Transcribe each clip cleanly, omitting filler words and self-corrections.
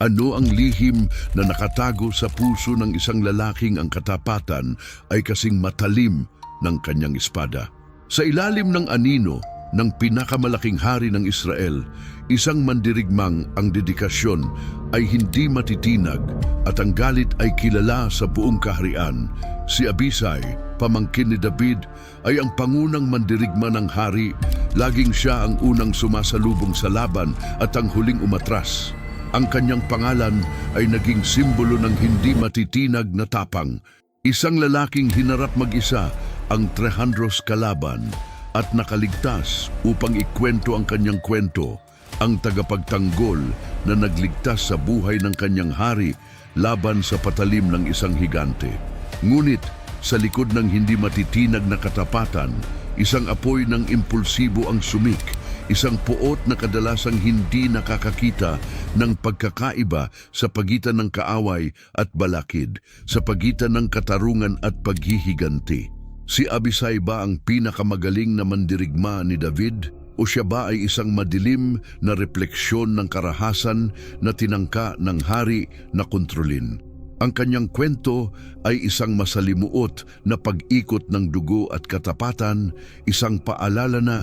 Ano ang lihim na nakatago sa puso ng isang lalaking ang katapatan ay kasing matalim ng kanyang espada? Sa ilalim ng anino ng pinakamalaking hari ng Israel, isang mandirigmang ang dedikasyon ay hindi matitinag at ang galit ay kilala sa buong kaharian. Si Abisai, pamangkin ni David, ay ang pangunang mandirigma ng hari. Laging siya ang unang sumasalubong sa laban at ang huling umatras. Ang kanyang pangalan ay naging simbolo ng hindi matitinag na tapang. Isang lalaking hinarap mag-isa ang 300 kalaban at nakaligtas upang ikwento ang kanyang kwento, ang tagapagtanggol na nagligtas sa buhay ng kanyang hari laban sa patalim ng isang higante. Ngunit sa likod ng hindi matitinag na katapatan, isang apoy ng impulsibo ang sumik, isang puot na kadalasang hindi nakakakita ng pagkakaiba sa pagitan ng kaaway at balakid, sa pagitan ng katarungan at paghihiganti. Si Abisai ba ang pinakamagaling na mandirigma ni David? O siya ba ay isang madilim na refleksyon ng karahasan na tinangka ng hari na kontrolin? Ang kanyang kwento ay isang masalimuot na pag-ikot ng dugo at katapatan, isang paalala na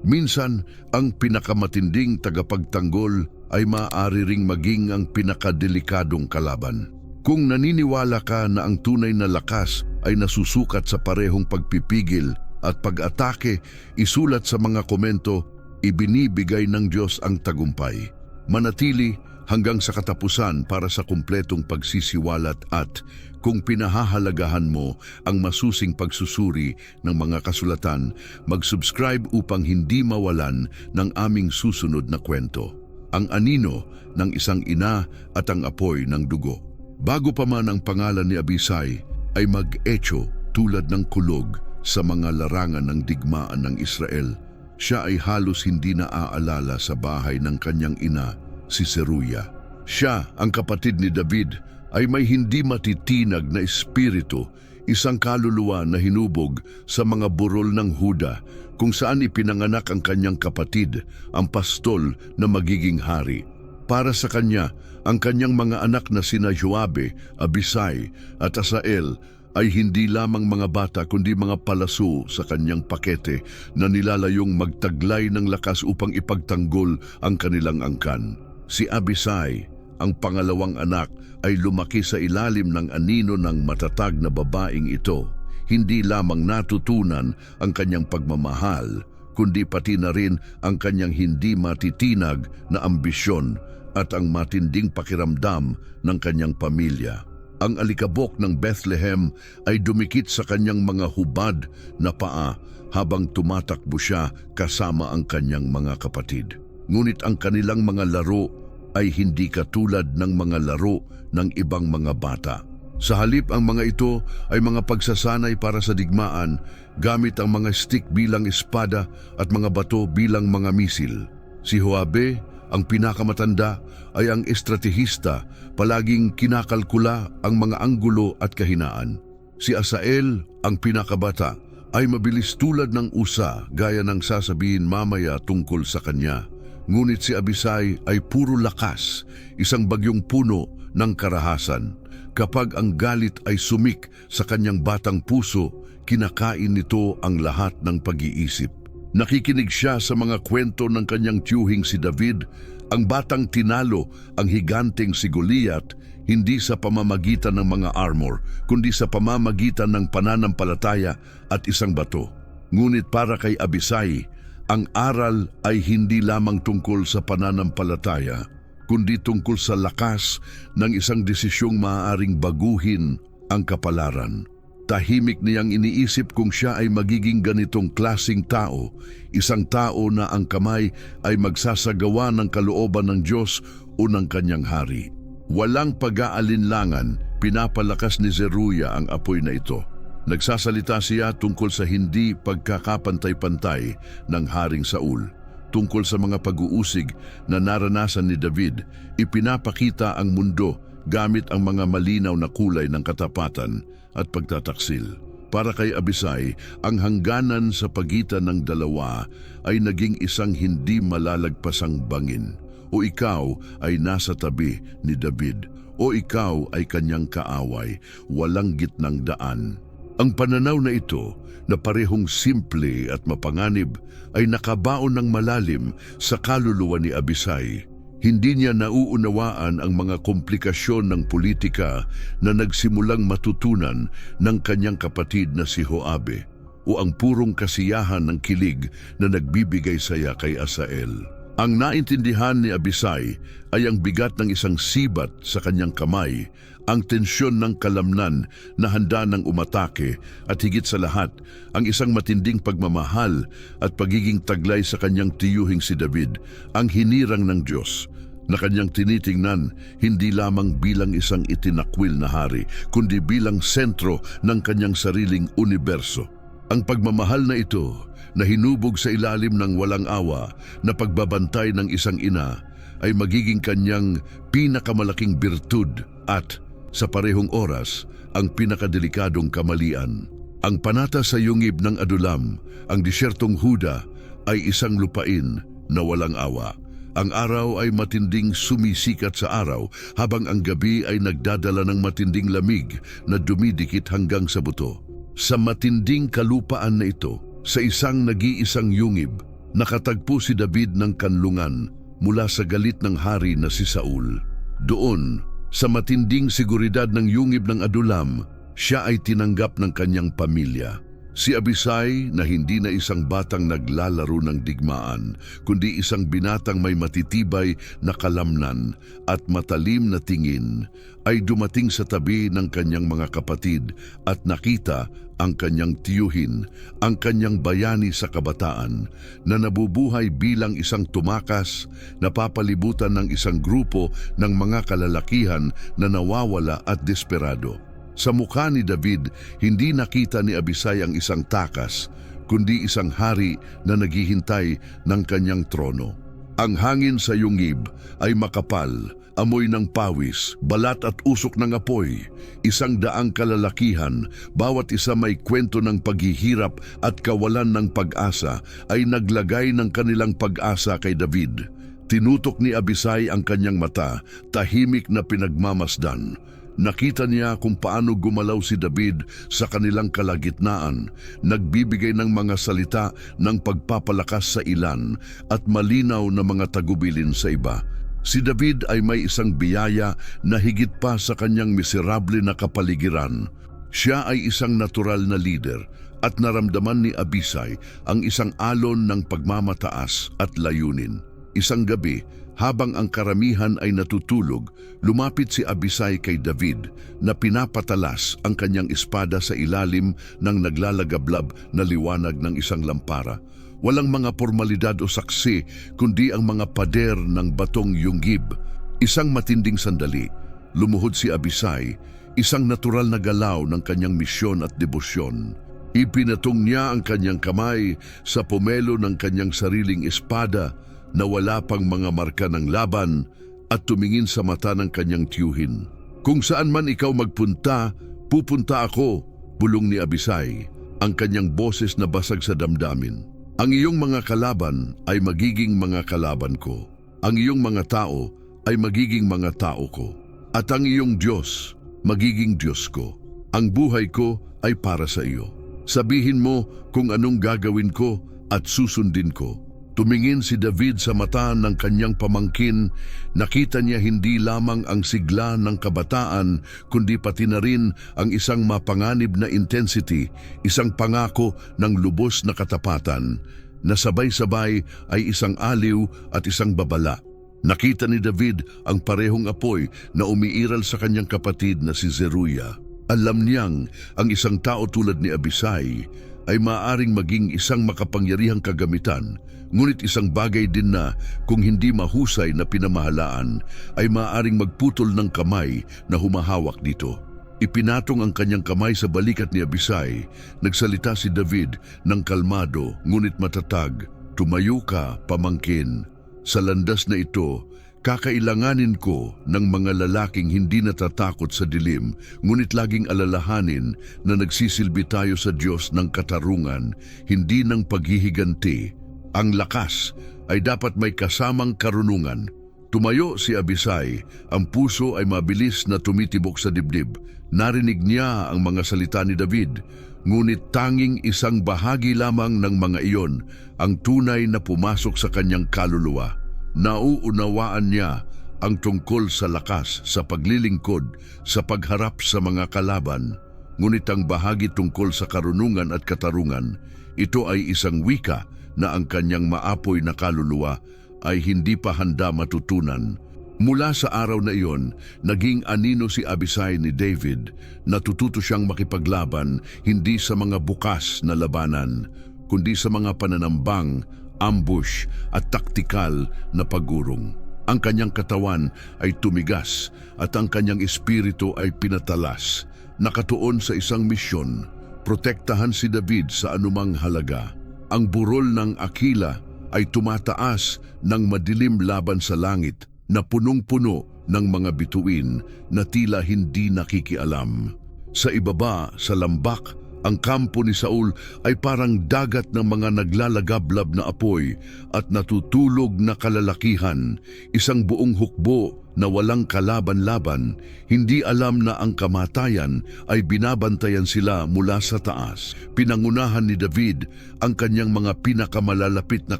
minsan ang pinakamatinding tagapagtanggol ay maaari ring maging ang pinakadelikadong kalaban. Kung naniniwala ka na ang tunay na lakas ay nasusukat sa parehong pagpipigil at pag-atake, isulat sa mga komento, ibinibigay ng Diyos ang tagumpay. Manatili hanggang sa katapusan para sa kumpletong pagsisiwalat at kung pinahahalagahan mo ang masusing pagsusuri ng mga kasulatan, mag-subscribe upang hindi mawalan ng aming susunod na kwento. Ang anino ng isang ina at ang apoy ng dugo. Bago pa man ang pangalan ni Abisai ay mag-echo tulad ng kulog sa mga larangan ng digmaan ng Israel, siya ay halos hindi naaalala sa bahay ng kanyang ina, si Seruya. Siya, ang kapatid ni David, ay may hindi matitinag na espiritu, isang kaluluwa na hinubog sa mga burol ng Huda, kung saan ipinanganak ang kanyang kapatid, ang pastol na magiging hari. Para sa kanya, ang kanyang mga anak na sina Joabe, Abisai at Asael ay hindi lamang mga bata kundi mga palaso sa kanyang pakete na nilalayong magtaglay ng lakas upang ipagtanggol ang kanilang angkan. Si Abisai, ang pangalawang anak, ay lumaki sa ilalim ng anino ng matatag na babaeng ito. Hindi lamang natutunan ang kanyang pagmamahal, kundi pati na rin ang kanyang hindi matitinag na ambisyon at ang matinding pakiramdam ng kanyang pamilya. Ang alikabok ng Bethlehem ay dumikit sa kanyang mga hubad na paa habang tumatakbo siya kasama ang kanyang mga kapatid. Ngunit ang kanilang mga laro ay hindi katulad ng mga laro ng ibang mga bata. Sa halip, ang mga ito ay mga pagsasanay para sa digmaan gamit ang mga stick bilang espada at mga bato bilang mga misil. Si Joabe, ang pinakamatanda, ay ang estratehista, palaging kinakalkula ang mga anggulo at kahinaan. Si Asael, ang pinakabata, ay mabilis tulad ng usa gaya ng sasabihin mamaya tungkol sa kanya. Ngunit si Abisai ay puro lakas, isang bagyong puno ng karahasan. Kapag ang galit ay sumik sa kanyang batang puso, kinakain nito ang lahat ng pag-iisip. Nakikinig siya sa mga kwento ng kanyang tiyuhing si David, ang batang tinalo ang higanteng si Goliath, hindi sa pamamagitan ng mga armor, kundi sa pamamagitan ng pananampalataya at isang bato. Ngunit para kay Abisai, ang aral ay hindi lamang tungkol sa pananampalataya, kundi tungkol sa lakas ng isang desisyong maaaring baguhin ang kapalaran. Tahimik niyang iniisip kung siya ay magiging ganitong klasing tao, isang tao na ang kamay ay magsasagawa ng kalooban ng Diyos o ng kanyang hari. Walang pag-aalinlangan, pinapalakas ni Zeruya ang apoy na ito. Nagsasalita siya tungkol sa hindi pagkakapantay-pantay ng Haring Saul. Tungkol sa mga pag-uusig na naranasan ni David, ipinapakita ang mundo gamit ang mga malinaw na kulay ng katapatan at pagtataksil. Para kay Abisai, ang hangganan sa pagitan ng dalawa ay naging isang hindi malalagpasang bangin. o ikaw ay nasa tabi ni David, o ikaw ay kanyang kaaway, walang gitnang daan. Ang pananaw na ito, na parehong simple at mapanganib, ay nakabaon ng malalim sa kaluluwa ni Abisai. Hindi niya nauunawaan ang mga komplikasyon ng politika na nagsimulang matutunan ng kanyang kapatid na si Joabe, o ang purong kasiyahan ng kilig na nagbibigay saya kay Asael. Ang naintindihan ni Abisai ay ang bigat ng isang sibat sa kanyang kamay, ang tensyon ng kalamnan na handa ng umatake, at higit sa lahat, ang isang matinding pagmamahal at pagiging taglay sa kanyang tiyuhing si David, ang hinirang ng Diyos, na kanyang tinitingnan hindi lamang bilang isang itinakwil na hari, kundi bilang sentro ng kanyang sariling universo. Ang pagmamahal na ito, na hinubog sa ilalim ng walang awa na pagbabantay ng isang ina, ay magiging kanyang pinakamalaking birtud at, sa parehong oras, ang pinakadelikadong kamalian. Ang panata sa yungib ng Adulam, ang disyertong Huda, ay isang lupain na walang awa. Ang araw ay matinding sumisikat sa araw, habang ang gabi ay nagdadala ng matinding lamig na dumidikit hanggang sa buto. Sa matinding kalupaan na ito, sa isang nag-iisang yungib, nakatagpo si David ng kanlungan mula sa galit ng hari na si Saul. Doon, sa matinding seguridad ng yungib ng Adulam, siya ay tinanggap ng kanyang pamilya. Si Abisai, na hindi na isang batang naglalaro ng digmaan, kundi isang binatang may matitibay na kalamnan at matalim na tingin, ay dumating sa tabi ng kanyang mga kapatid at nakita ang kanyang tiyuhin, ang kanyang bayani sa kabataan, na nabubuhay bilang isang tumakas, napapalibutan ng isang grupo ng mga kalalakihan na nawawala at desperado. Sa mukha ni David, hindi nakita ni Abisai ang isang takas, kundi isang hari na naghihintay ng kanyang trono. Ang hangin sa yungib ay makapal, amoy ng pawis, balat at usok ng apoy. 100 kalalakihan, bawat isa may kwento ng paghihirap at kawalan ng pag-asa, ay naglagay ng kanilang pag-asa kay David. Tinutok ni Abisai ang kanyang mata, tahimik na pinagmamasdan. Nakita niya kung paano gumalaw si David sa kanilang kalagitnaan, nagbibigay ng mga salita ng pagpapalakas sa ilan at malinaw na mga tagubilin sa iba. Si David ay may isang biyaya na higit pa sa kanyang miserable na kapaligiran. Siya ay isang natural na leader, at naramdaman ni Abisai ang isang alon ng pagmamataas at layunin. Isang gabi, habang ang karamihan ay natutulog, lumapit si Abisai kay David na pinapatalas ang kanyang espada sa ilalim ng naglalagablab na liwanag ng isang lampara. Walang mga formalidad o saksi, kundi ang mga pader ng batong yunggib. Isang matinding sandali, lumuhod si Abisai, isang natural na galaw ng kanyang misyon at debosyon. Ipinatong niya ang kanyang kamay sa pomelo ng kanyang sariling espada na wala pang mga marka ng laban, at tumingin sa mata ng kanyang tiyuhin. "Kung saan man ikaw magpunta, pupunta ako," bulong ni Abisai, ang kanyang boses na basag sa damdamin. "Ang iyong mga kalaban ay magiging mga kalaban ko. Ang iyong mga tao ay magiging mga tao ko. At ang iyong Diyos, magiging Diyos ko. Ang buhay ko ay para sa iyo. Sabihin mo kung anong gagawin ko at susundin ko." Tumingin si David sa mata ng kanyang pamangkin, nakita niya hindi lamang ang sigla ng kabataan, kundi pati na rin ang isang mapanganib na intensity, isang pangako ng lubos na katapatan, na sabay-sabay ay isang aliw at isang babala. Nakita ni David ang parehong apoy na umiiral sa kanyang kapatid na si Zeruiah. Alam niyang ang isang tao tulad ni Abisai ay maaaring maging isang makapangyarihang kagamitan, ngunit isang bagay din na kung hindi mahusay na pinamahalaan ay maaaring magputol ng kamay na humahawak dito. Ipinatong ang kanyang kamay sa balikat ni Abisai. Nagsalita si David ng kalmado ngunit matatag, "Tumayo ka, pamangkin. Sa landas na ito, kakailanganin ko ng mga lalaking hindi natatakot sa dilim, ngunit laging alalahanin na nagsisilbi tayo sa Diyos ng katarungan, hindi ng paghihiganti. Ang lakas ay dapat may kasamang karunungan, Tumayo si Abisai, ang puso ay mabilis na tumitibok sa dibdib. Narinig niya ang mga salita ni David, ngunit tanging isang bahagi lamang ng mga iyon ang tunay na pumasok sa kanyang kaluluwa. Nauunawaan niya ang tungkol sa lakas, sa paglilingkod, sa pagharap sa mga kalaban. Ngunit ang bahagi tungkol sa karunungan at katarungan, ito ay isang wika na ang kanyang maapoy na kaluluwa ay hindi pa handa matutunan. Mula sa araw na iyon, naging anino si Abisai ni David. Natututo siyang makipaglaban hindi sa mga bukas na labanan, kundi sa mga pananambang, ambush at taktikal na pagurong. Ang kanyang katawan ay tumigas at ang kanyang espiritu ay pinatalas. Nakatuon sa isang misyon, protektahan si David sa anumang halaga. Ang burol ng Akila ay tumataas ng madilim laban sa langit na punong-puno ng mga bituin na tila hindi nakikialam. Sa ibaba, sa lambak, ang kampo ni Saul ay parang dagat ng mga naglalagablab na apoy at natutulog na kalalakihan, isang buong hukbo na walang kalaban-laban. Hindi alam na ang kamatayan ay binabantayan sila mula sa taas. Pinangunahan ni David ang kanyang mga pinakamalalapit na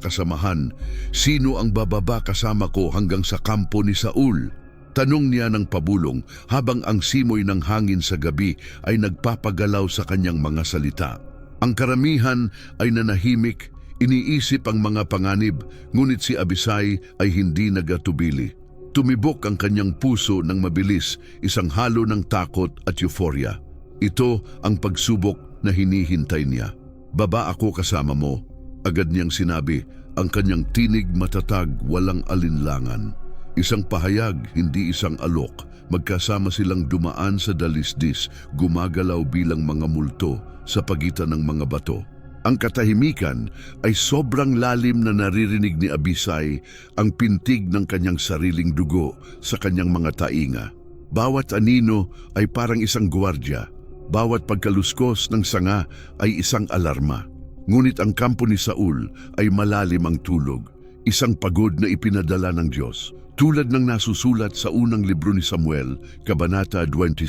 kasamahan. Sino ang bababa kasama ko hanggang sa kampo ni Saul? Tanong niya ng pabulong habang ang simoy ng hangin sa gabi ay nagpapagalaw sa kanyang mga salita. Ang karamihan ay nanahimik, iniisip ang mga panganib, ngunit si Abisai ay hindi nagatubili. Tumibok ang kanyang puso ng mabilis, isang halo ng takot at euphoria. Ito ang pagsubok na hinihintay niya. Baba ako kasama mo, agad niyang sinabi, ang kanyang tinig matatag, walang alinlangan. Isang pahayag, hindi isang alok. Magkasama silang dumaan sa dalisdis, gumagalaw bilang mga multo sa pagitan ng mga bato. Ang katahimikan ay sobrang lalim na naririnig ni Abisai ang pintig ng kanyang sariling dugo sa kanyang mga tainga. Bawat anino ay parang isang gwardiya. Bawat pagkaluskos ng sanga ay isang alarma. Ngunit ang kampo ni Saul ay malalim ang tulog, isang pagod na ipinadala ng Diyos. Tulad ng nasusulat sa unang libro ni Samuel, Kabanata 20.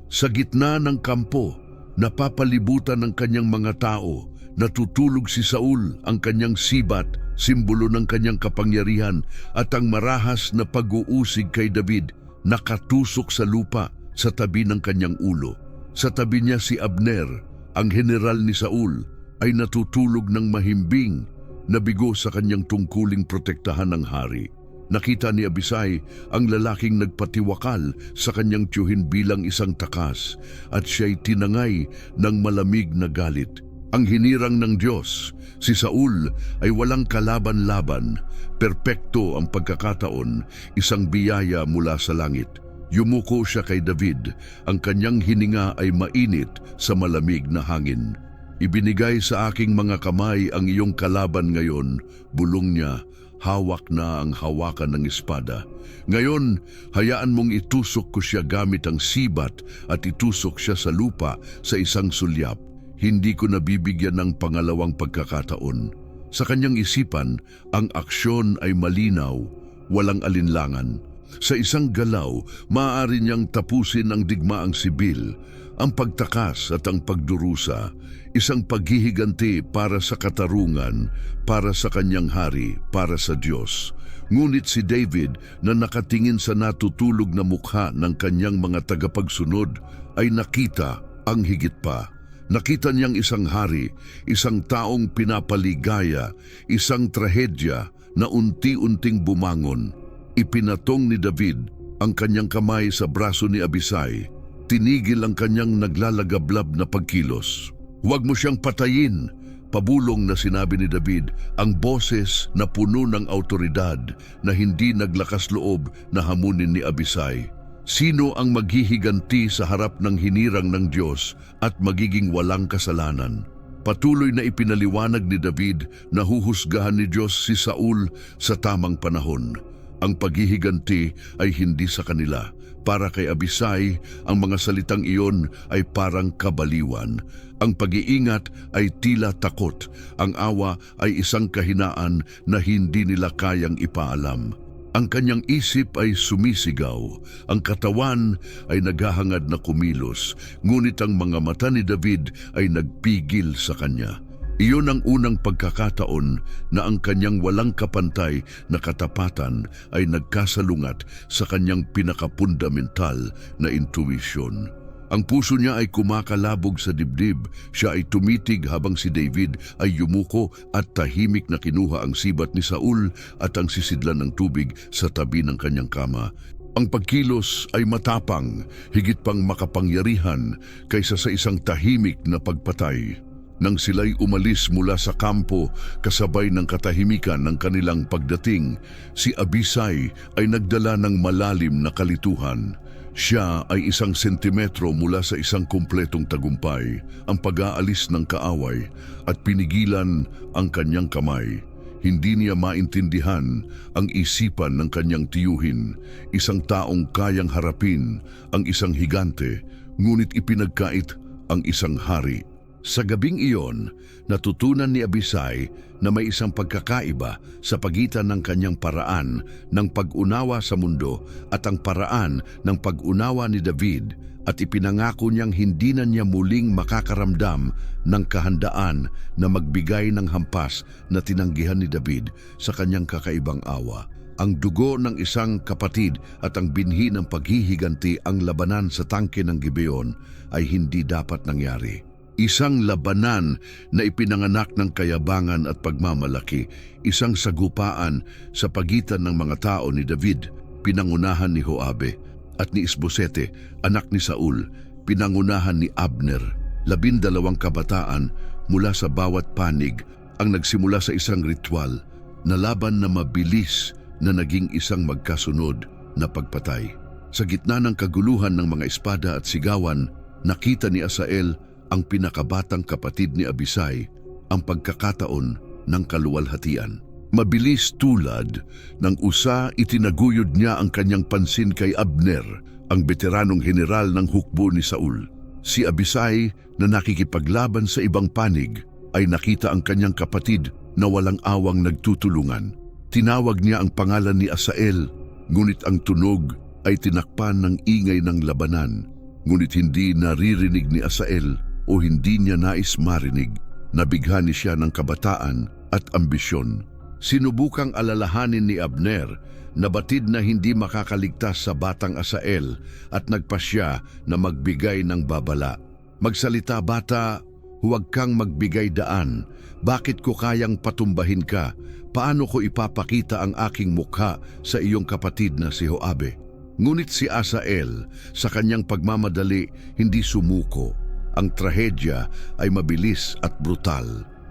Sa gitna ng kampo, napapalibutan ng kanyang mga tao, natutulog si Saul, ang kanyang sibat, simbolo ng kanyang kapangyarihan, at ang marahas na pag-uusig kay David, nakatusok sa lupa sa tabi ng kanyang ulo. Sa tabi niya si Abner, ang general ni Saul, ay natutulog ng mahimbing, nabigo sa kanyang tungkuling protektahan ng hari. Nakita ni Abisai ang lalaking nagpatiwakal sa kanyang tiyuhin bilang isang takas at siya'y tinangay ng malamig na galit. Ang hinirang ng Diyos, si Saul ay walang kalaban-laban, perpekto ang pagkakataon, isang biyaya mula sa langit. Yumuko siya kay David, ang kanyang hininga ay mainit sa malamig na hangin. Ibinigay sa aking mga kamay ang iyong kalaban ngayon, bulong niya. Hawak na ang hawakan ng espada. Ngayon, hayaan mong itusok ko siya gamit ang sibat at itusok siya sa lupa sa isang sulyap. Hindi ko nabibigyan ng pangalawang pagkakataon. Sa kanyang isipan, ang aksyon ay malinaw, walang alinlangan. Sa isang galaw, maaari niyang tapusin ang digmaang sibil, ang pagtakas at ang pagdurusa, isang paghihiganti para sa katarungan, para sa kanyang hari, para sa Diyos. Ngunit si David na nakatingin sa natutulog na mukha ng kanyang mga tagapagsunod ay nakita ang higit pa. Nakita niyang isang hari, isang taong pinapaligaya, isang trahedya na unti-unting bumangon. Ipinatong ni David ang kanyang kamay sa braso ni Abisai. Tinigil ang kanyang naglalagablab na pagkilos. Huwag mo siyang patayin, pabulong na sinabi ni David, ang boses na puno ng autoridad na hindi naglakas loob na hamunin ni Abisai. Sino ang maghihiganti sa harap ng hinirang ng Diyos at magiging walang kasalanan? Patuloy na ipinaliwanag ni David na huhusgahan ni Diyos si Saul sa tamang panahon. Ang paghihiganti ay hindi sa kanila. Para kay Abisai, ang mga salitang iyon ay parang kabaliwan. Ang pag-iingat ay tila takot. Ang awa ay isang kahinaan na hindi nila kayang ipaalam. Ang kanyang isip ay sumisigaw, ang katawan ay naghahangad na kumilos, ngunit ang mga mata ni David ay nagpigil sa kanya. Iyon ang unang pagkakataon na ang kanyang walang kapantay na katapatan ay nagkasalungat sa kanyang pinakapundamental na intuition. Ang puso niya ay kumakalabog sa dibdib. Siya ay tumitig habang si David ay yumuko at tahimik na kinuha ang sibat ni Saul at ang sisidlan ng tubig sa tabi ng kanyang kama. Ang pagkilos ay matapang, higit pang makapangyarihan kaysa sa isang tahimik na pagpatay. Nang sila'y umalis mula sa kampo kasabay ng katahimikan ng kanilang pagdating, si Abisai ay nagdala ng malalim na kalituhan. Siya ay 1 sentimetro mula sa isang kumpletong tagumpay, ang pag-aalis ng kaaway at pinigilan ang kanyang kamay. Hindi niya maintindihan ang isipan ng kanyang tiyuhin, isang taong kayang harapin ang isang higante, ngunit ipinagkait ang isang hari. Sa gabing iyon, natutunan ni Abisai na may isang pagkakaiba sa pagitan ng kanyang paraan ng pag-unawa sa mundo at ang paraan ng pag-unawa ni David, at ipinangako niyang hindi na niya muling makakaramdam ng kahandaan na magbigay ng hampas na tinanggihan ni David sa kanyang kakaibang awa. Ang dugo ng isang kapatid at ang binhi ng paghihiganti ang labanan sa tangke ng Gibeon ay hindi dapat nangyari. Isang labanan na ipinanganak ng kayabangan at pagmamalaki, isang sagupaan sa pagitan ng mga tao ni David, pinangunahan ni Joabe, at ni Isbosete, anak ni Saul, pinangunahan ni Abner. 12 kabataan mula sa bawat panig ang nagsimula sa isang ritual na laban na mabilis na naging isang magkasunod na pagpatay. Sa gitna ng kaguluhan ng mga espada at sigawan, nakita ni Asael, ang pinakabatang kapatid ni Abisai, ang pagkakataon ng kaluwalhatian. Mabilis tulad ng usa, itinaguyod niya ang kanyang pansin kay Abner, ang veteranong general ng hukbo ni Saul. Si Abisai na nakikipaglaban sa ibang panig ay nakita ang kanyang kapatid na walang awang nagtutulungan. Tinawag niya ang pangalan ni Asael, ngunit ang tunog ay tinakpan ng ingay ng labanan. Ngunit hindi naririnig ni Asael o hindi niya nais marinig. Nabighani siya ng kabataan at ambisyon. Sinubukang alalahanin ni Abner na batid na hindi makakaligtas sa batang Asael at nagpasya na magbigay ng babala. Magsalita bata, huwag kang magbigay daan. Bakit ko kayang patumbahin ka? Paano ko ipapakita ang aking mukha sa iyong kapatid na si Joabe? Ngunit si Asael, sa kanyang pagmamadali, hindi sumuko. Ang trahedya ay mabilis at brutal.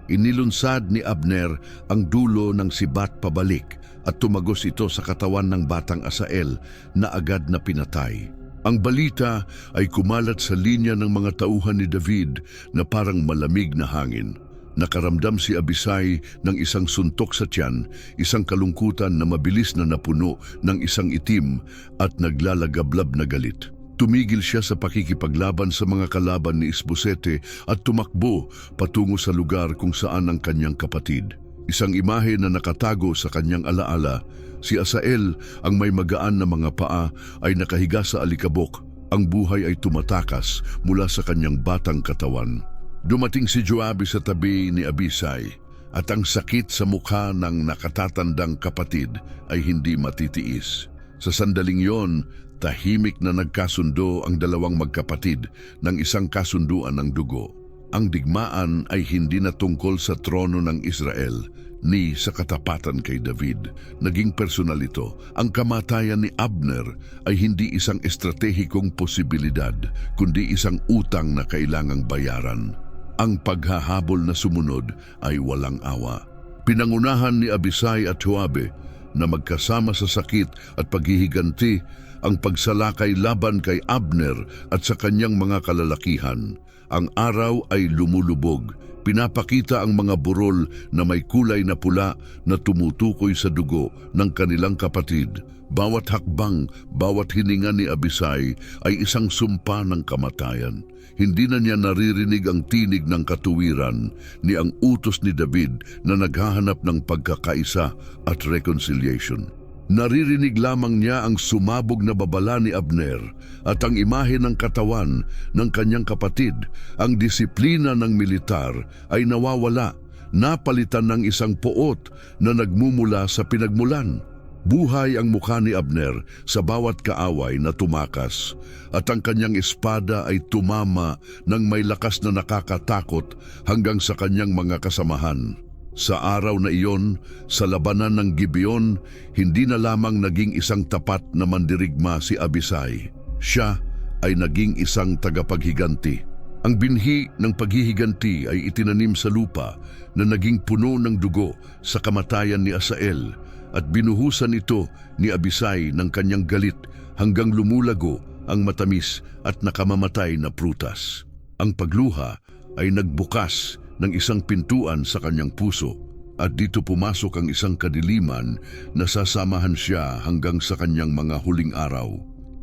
Inilunsad ni Abner ang dulo ng sibat pabalik at tumagos ito sa katawan ng batang Asael na agad na pinatay. Ang balita ay kumalat sa linya ng mga tauhan ni David na parang malamig na hangin. Nakaramdam si Abisai ng isang suntok sa tiyan, isang kalungkutan na mabilis na napuno ng isang itim at naglalagablab na galit. Tumigil siya sa pakikipaglaban sa mga kalaban ni Isbosete at tumakbo patungo sa lugar kung saan ang kanyang kapatid. Isang imahe na nakatago sa kanyang alaala, si Asael, ang may magaan na mga paa, ay nakahiga sa alikabok. Ang buhay ay tumatakas mula sa kanyang batang katawan. Dumating si Joabe sa tabi ni Abisai, at ang sakit sa mukha ng nakatatandang kapatid ay hindi matitiis. Sa sandaling yon, tahimik na nagkasundo ang dalawang magkapatid ng isang kasunduan ng dugo. Ang digmaan ay hindi na tungkol sa trono ng Israel ni sa katapatan kay David. Naging personal ito. Ang kamatayan ni Abner ay hindi isang estratehikong posibilidad, kundi isang utang na kailangang bayaran. Ang paghahabol na sumunod ay walang awa. Pinangunahan ni Abisai at Joabe na magkasama sa sakit at paghihiganti ang pagsalakay laban kay Abner at sa kanyang mga kalalakihan. Ang araw ay lumulubog. Pinapakita ang mga burol na may kulay na pula na tumutukoy sa dugo ng kanilang kapatid. Bawat hakbang, bawat hininga ni Abisai ay isang sumpa ng kamatayan. Hindi na niya naririnig ang tinig ng katuwiran ni ang utos ni David na naghahanap ng pagkakaisa at reconciliation. Naririnig lamang niya ang sumabog na babala ni Abner at ang imahe ng katawan ng kanyang kapatid. Ang disiplina ng militar ay nawawala, napalitan ng isang poot na nagmumula sa pinagmulan. Buhay ang mukha ni Abner sa bawat kaaway na tumakas at ang kanyang espada ay tumama ng may lakas na nakakatakot hanggang sa kanyang mga kasamahan. Sa araw na iyon, sa labanan ng Gibeon, hindi na lamang naging isang tapat na mandirigma si Abisai. Siya ay naging isang tagapaghiganti. Ang binhi ng paghihiganti ay itinanim sa lupa na naging puno ng dugo sa kamatayan ni Asael at binuhusan ito ni Abisai ng kanyang galit hanggang lumulago ang matamis at nakamamatay na prutas. Ang pagluha ay nagbukas ng isang pintuan sa kanyang puso at dito pumasok ang isang kadiliman na sasamahan siya hanggang sa kanyang mga huling araw.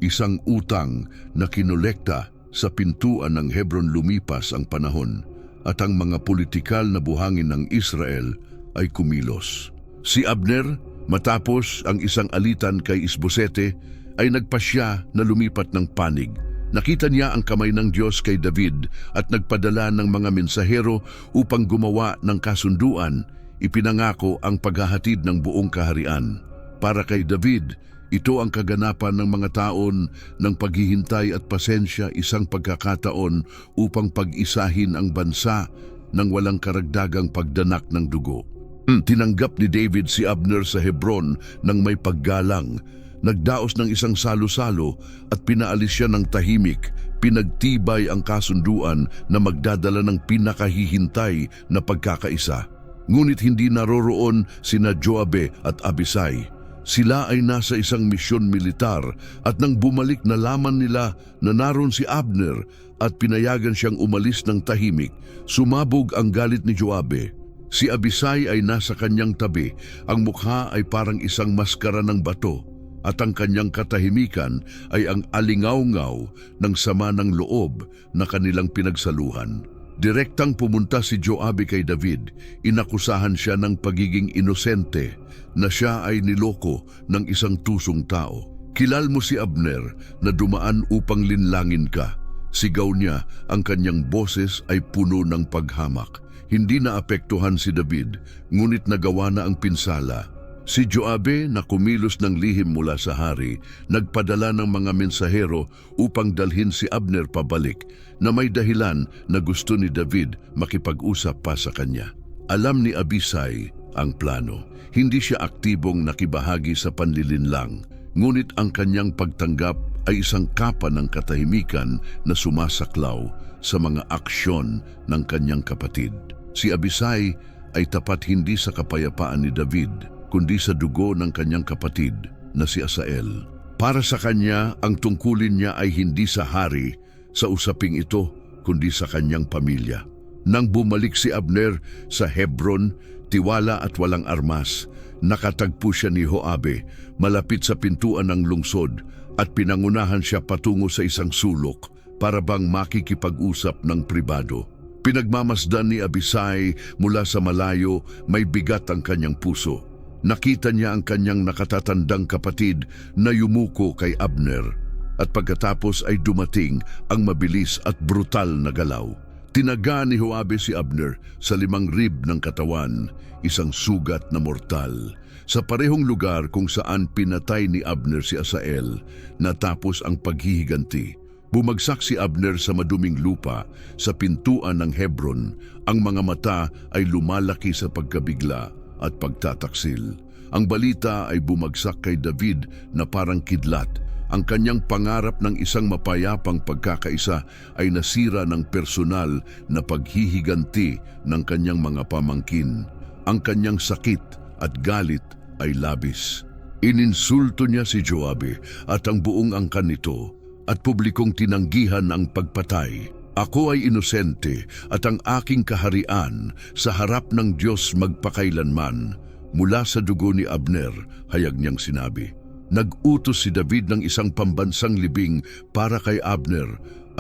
Isang utang na kinolekta sa pintuan ng Hebron. Lumipas ang panahon at ang mga politikal na buhangin ng Israel ay kumilos. Si Abner, matapos ang isang alitan kay Isbosete, ay nagpasya na lumipat ng panig. Nakita niya ang kamay ng Diyos kay David at nagpadala ng mga mensahero upang gumawa ng kasunduan. Ipinangako ang paghahatid ng buong kaharian. Para kay David, ito ang kaganapan ng mga taon ng paghihintay at pasensya, isang pagkakataon upang pag-isahin ang bansa ng walang karagdagang pagdanak ng dugo. Tinanggap ni David si Abner sa Hebron ng may paggalang. Nagdaos ng isang salo-salo at pinaalis siya ng tahimik. Pinagtibay ang kasunduan na magdadala ng pinakahihintay na pagkakaisa. Ngunit hindi naroroon sina Joabe at Abisai. Sila ay nasa isang misyon militar at nang bumalik nalaman nila na naroon si Abner at pinayagan siyang umalis ng tahimik, sumabog ang galit ni Joabe. Si Abisai ay nasa kanyang tabi, ang mukha ay parang isang maskara ng bato at ang kanyang katahimikan ay ang alingaw-ngaw ng sama ng loob na kanilang pinagsaluhan. Direktang pumunta si Joabe kay David, inakusahan siya ng pagiging inosente na siya ay niloko ng isang tusong tao. Kilal mo si Abner na dumaan upang linlangin ka. Sigaw niya, ang kanyang boses ay puno ng paghamak. Hindi naapektuhan si David, ngunit nagawa na ang pinsala. Si Joabe na kumilos ng lihim mula sa hari, nagpadala ng mga mensahero upang dalhin si Abner pabalik na may dahilan na gusto ni David makipag-usap pa sa kanya. Alam ni Abisai ang plano. Hindi siya aktibong nakibahagi sa panlilinlang, ngunit ang kanyang pagtanggap ay isang kapa ng katahimikan na sumasaklaw sa mga aksyon ng kanyang kapatid. Si Abisai ay tapat hindi sa kapayapaan ni David, kundi sa dugo ng kanyang kapatid na si Asael. Para sa kanya, ang tungkulin niya ay hindi sa hari sa usaping ito, kundi sa kanyang pamilya. Nang bumalik si Abner sa Hebron, tiwala at walang armas, nakatagpo siya ni Joabe malapit sa pintuan ng lungsod at pinangunahan siya patungo sa isang sulok para bang makikipag-usap ng pribado. Pinagmamasdan ni Abisai mula sa malayo, may bigat ang kanyang puso. Nakita niya ang kanyang nakatatandang kapatid na yumuko kay Abner at pagkatapos ay dumating ang mabilis at brutal na galaw. Tinaga ni Joabe si Abner sa 5 rib ng katawan, isang sugat na mortal. Sa parehong lugar kung saan pinatay ni Abner si Asael, natapos ang paghihiganti. Bumagsak si Abner sa maduming lupa sa pintuan ng Hebron. Ang mga mata ay lumalaki sa pagkabigla at pagtataksil. Ang balita ay bumagsak kay David na parang kidlat. Ang kanyang pangarap ng isang mapayapang pagkakaisa ay nasira ng personal na paghihiganti ng kanyang mga pamangkin. Ang kanyang sakit at galit ay labis. Ininsulto niya si Joabe at ang buong angkan nito at publikong tinanggihan ang pagpatay. Ako ay inosente at ang aking kaharian sa harap ng Diyos magpakailanman. Mula sa dugo ni Abner, hayag niyang sinabi. Nag-utos si David ng isang pambansang libing para kay Abner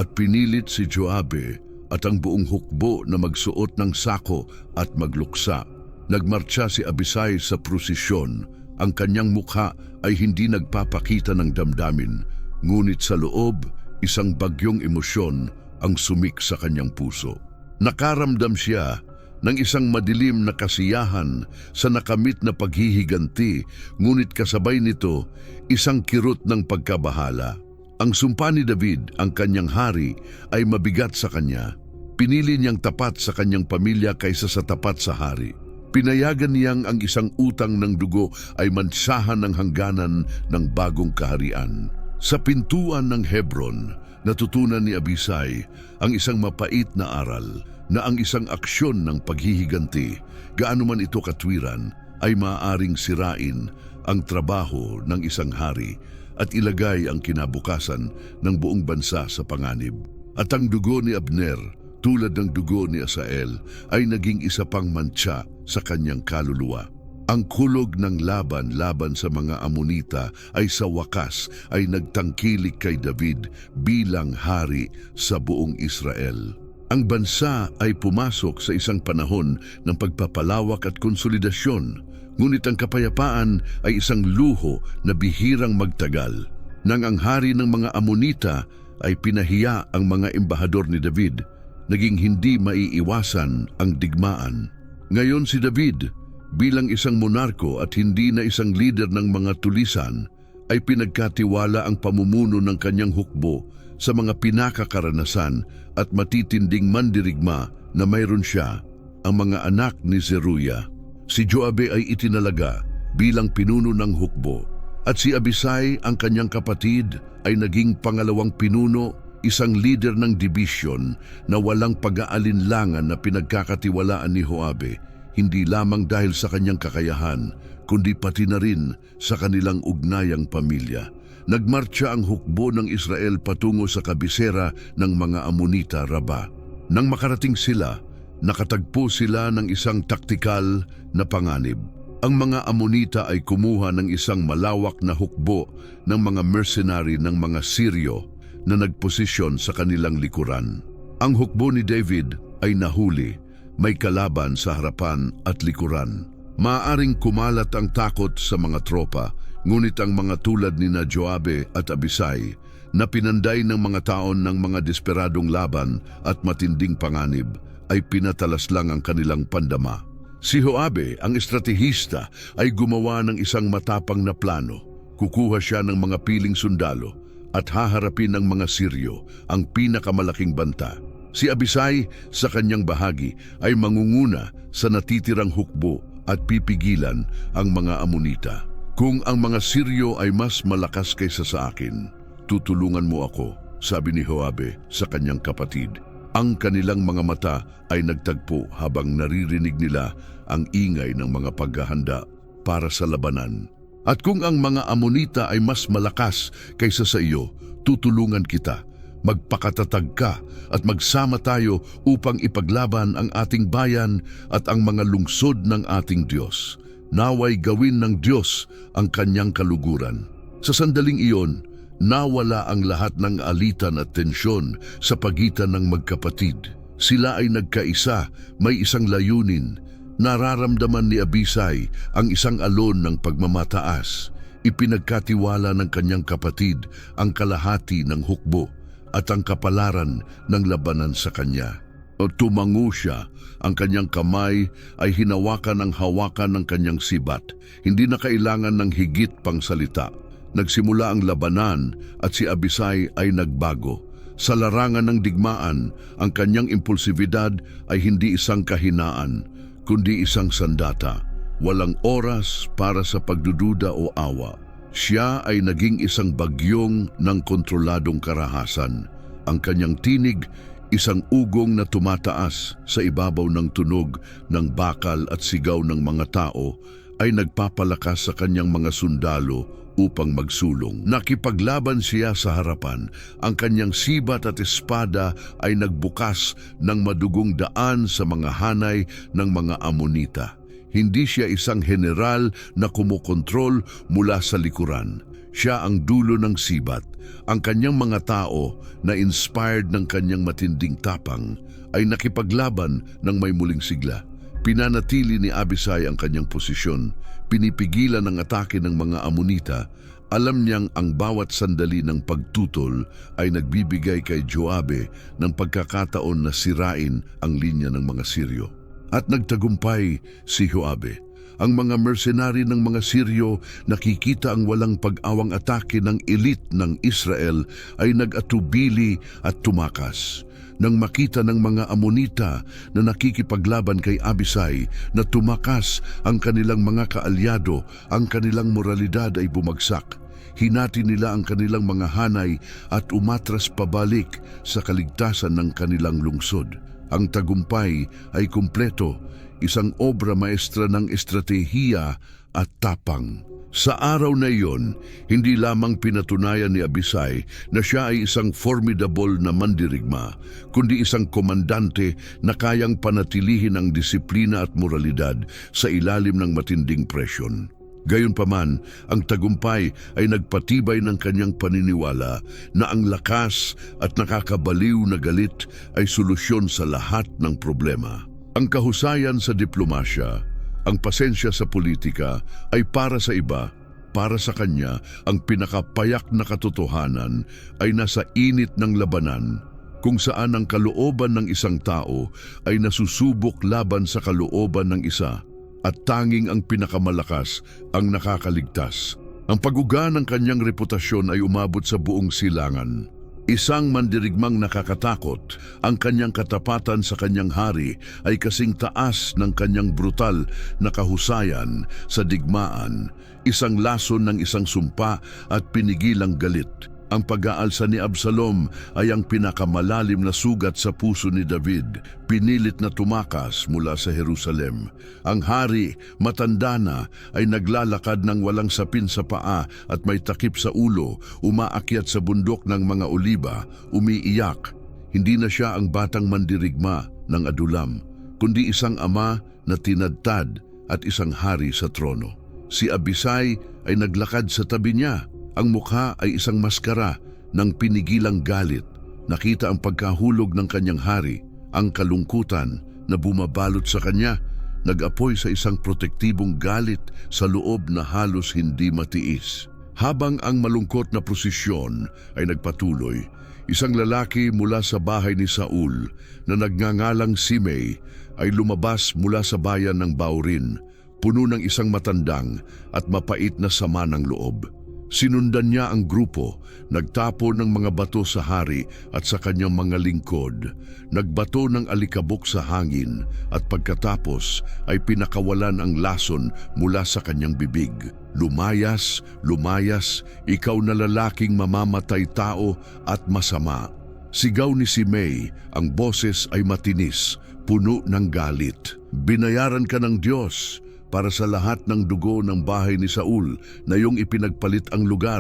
at pinilit si Joabe at ang buong hukbo na magsuot ng sako at magluksa. Nagmartsa si Abisai sa prosesyon Ang kanyang mukha ay hindi nagpapakita ng damdamin, ngunit sa loob, isang bagyong emosyon ang sumik sa kanyang puso. Nakaramdam siya ng isang madilim na kasiyahan sa nakamit na paghihiganti, ngunit kasabay nito, isang kirot ng pagkabahala. Ang sumpa ni David, ang kanyang hari, ay mabigat sa kanya. Pinili niyang tapat sa kanyang pamilya kaysa sa tapat sa hari. Pinayagan niyang ang isang utang ng dugo ay mansahan ng hangganan ng bagong kaharian. Sa pintuan ng Hebron, natutunan ni Abisai ang isang mapait na aral na ang isang aksyon ng paghihiganti, gaano man ito katwiran, ay maaaring sirain ang trabaho ng isang hari at ilagay ang kinabukasan ng buong bansa sa panganib. At ang dugo ni Abner, tulad ng dugo ni Asael, ay naging isa pang mantsa sa kanyang kaluluwa. Ang kulog ng laban sa mga Amonita ay sa wakas ay nagtangkilik kay David bilang hari sa buong Israel. Ang bansa ay pumasok sa isang panahon ng pagpapalawak at konsolidasyon, ngunit ang kapayapaan ay isang luho na bihirang magtagal. Nang ang hari ng mga Amonita ay pinahiya ang mga embahador ni David, naging hindi maiiwasan ang digmaan. Ngayon si David, bilang isang monarko at hindi na isang leader ng mga tulisan, ay pinagkatiwala ang pamumuno ng kanyang hukbo sa mga pinakakaranasan at matitinding mandirigma na mayroon siya, ang mga anak ni Zeruya. Si Joabe ay itinalaga bilang pinuno ng hukbo, at si Abisai, ang kanyang kapatid, ay naging pangalawang pinuno, isang leader ng dibisyon na walang pag-aalinlangan na pinagkakatiwalaan ni Joabe, hindi lamang dahil sa kanyang kakayahan, kundi pati na rin sa kanilang ugnayang pamilya. Nagmartsa ang hukbo ng Israel patungo sa kabisera ng mga Amonita, Raba. Nang makarating sila, nakatagpo sila ng isang taktikal na panganib. Ang mga Amonita ay kumuha ng isang malawak na hukbo ng mga mercenary ng mga Siryo na nagposisyon sa kanilang likuran. Ang hukbo ni David ay nahuli, may kalaban sa harapan at likuran. Maaaring kumalat ang takot sa mga tropa, ngunit ang mga tulad ni na Joabe at Abisai na pinanday ng mga taon ng mga desperadong laban at matinding panganib ay pinatalas lang ang kanilang pandama. Si Joabe, ang estratehista, ay gumawa ng isang matapang na plano. Kukuha siya ng mga piling sundalo at haharapin ng mga Siryo, ang pinakamalaking banta. Si Abisai, sa kanyang bahagi, ay mangunguna sa natitirang hukbo at pipigilan ang mga Amonita. Kung ang mga Siryo ay mas malakas kaysa sa akin, tutulungan mo ako, sabi ni Joabe sa kanyang kapatid. Ang kanilang mga mata ay nagtagpo habang naririnig nila ang ingay ng mga paghahanda para sa labanan. At kung ang mga Amonita ay mas malakas kaysa sa iyo, tutulungan kita. Magpakatatag ka at magsama tayo upang ipaglaban ang ating bayan at ang mga lungsod ng ating Diyos. Naway gawin ng Diyos ang kanyang kaluguran. Sa sandaling iyon, nawala ang lahat ng alitan at tensyon sa pagitan ng magkapatid. Sila ay nagkaisa, may isang layunin. Nararamdaman ni Abisai ang isang alon ng pagmamataas. Ipinagkatiwala ng kanyang kapatid ang kalahati ng hukbo at ang kapalaran ng labanan sa kanya. O tumango siya, ang kanyang kamay ay hinawakan ng hawakan ng kanyang sibat. Hindi na kailangan ng higit pang salita. Nagsimula ang labanan at si Abisai ay nagbago. Sa larangan ng digmaan, ang kanyang impulsibidad ay hindi isang kahinaan, kundi isang sandata. Walang oras para sa pagdududa o awa. Siya ay naging isang bagyong ng kontroladong karahasan. Ang kanyang tinig, isang ugong na tumataas sa ibabaw ng tunog ng bakal at sigaw ng mga tao, ay nagpapalakas sa kanyang mga sundalo upang magsulong. Nakipaglaban siya sa harapan. Ang kanyang sibat at espada ay nagbukas ng madugong daan sa mga hanay ng mga Amonita. Hindi siya isang general na kumukontrol mula sa likuran. Siya ang dulo ng sibat. Ang kanyang mga tao na inspired ng kanyang matinding tapang ay nakipaglaban ng may muling sigla. Pinanatili ni Abisai ang kanyang posisyon, pinipigilan ang atake ng mga Amonita. Alam niyang ang bawat sandali ng pagtutol ay nagbibigay kay Joabe ng pagkakataon na sirain ang linya ng mga Siryo. At nagtagumpay si Joabe. Ang mga mercenary ng mga Siryo, nakikita ang walang pag-awang atake ng elite ng Israel, ay nag-atubili at tumakas. Nang makita ng mga Amonita na nakikipaglaban kay Abisai na tumakas ang kanilang mga kaalyado, ang kanilang moralidad ay bumagsak. Hinati nila ang kanilang mga hanay at umatras pabalik sa kaligtasan ng kanilang lungsod. Ang tagumpay ay kumpleto, isang obra maestra ng estratehiya at tapang. Sa araw na iyon, hindi lamang pinatunayan ni Abisai na siya ay isang formidable na mandirigma, kundi isang komandante na kayang panatilihin ang disiplina at moralidad sa ilalim ng matinding presyon. Gayunpaman, ang tagumpay ay nagpatibay ng kanyang paniniwala na ang lakas at nakakabaliw na galit ay solusyon sa lahat ng problema. Ang kahusayan sa diplomasya, ang pasensya sa politika ay para sa iba. Para sa kanya, ang pinakapayak na katotohanan ay nasa init ng labanan, kung saan ang kalooban ng isang tao ay nasusubok laban sa kalooban ng isa, at tanging ang pinakamalakas ang nakakaligtas. Ang pag-uga ng kanyang reputasyon ay umabot sa buong silangan. Isang mandirigmang nakakatakot, ang kanyang katapatan sa kanyang hari ay kasing taas ng kanyang brutal na kahusayan sa digmaan, isang lason ng isang sumpa at pinigilang galit. Ang pag-aalsa ni Absalom ay ang pinakamalalim na sugat sa puso ni David, pinilit na tumakas mula sa Jerusalem. Ang hari, matanda na, ay naglalakad ng walang sapin sa paa at may takip sa ulo, umaakyat sa bundok ng mga oliba, umiiyak. Hindi na siya ang batang mandirigma ng Adulam, kundi isang ama na tinadtad at isang hari sa trono. Si Abisai ay naglakad sa tabi niya. Ang mukha ay isang maskara ng pinigilang galit. Nakita ang pagkahulog ng kanyang hari, ang kalungkutan na bumabalot sa kanya, nag-apoy sa isang protektibong galit sa loob na halos hindi matiis. Habang ang malungkot na prosesyon ay nagpatuloy, isang lalaki mula sa bahay ni Saul na nagngangalang Simei ay lumabas mula sa bayan ng Baurin, puno ng isang matandang at mapait na sama ng loob. Sinundan niya ang grupo, nagtapo ng mga bato sa hari at sa kanyang mga lingkod, nagbato ng alikabok sa hangin at pagkatapos ay pinakawalan ang lason mula sa kanyang bibig. Lumayas, lumayas, ikaw na lalaking mamamatay tao at masama. Sigaw ni Simei, ang boses ay matinis, puno ng galit. Binayaran ka ng Diyos para sa lahat ng dugo ng bahay ni Saul na iyong ipinagpalit ang lugar,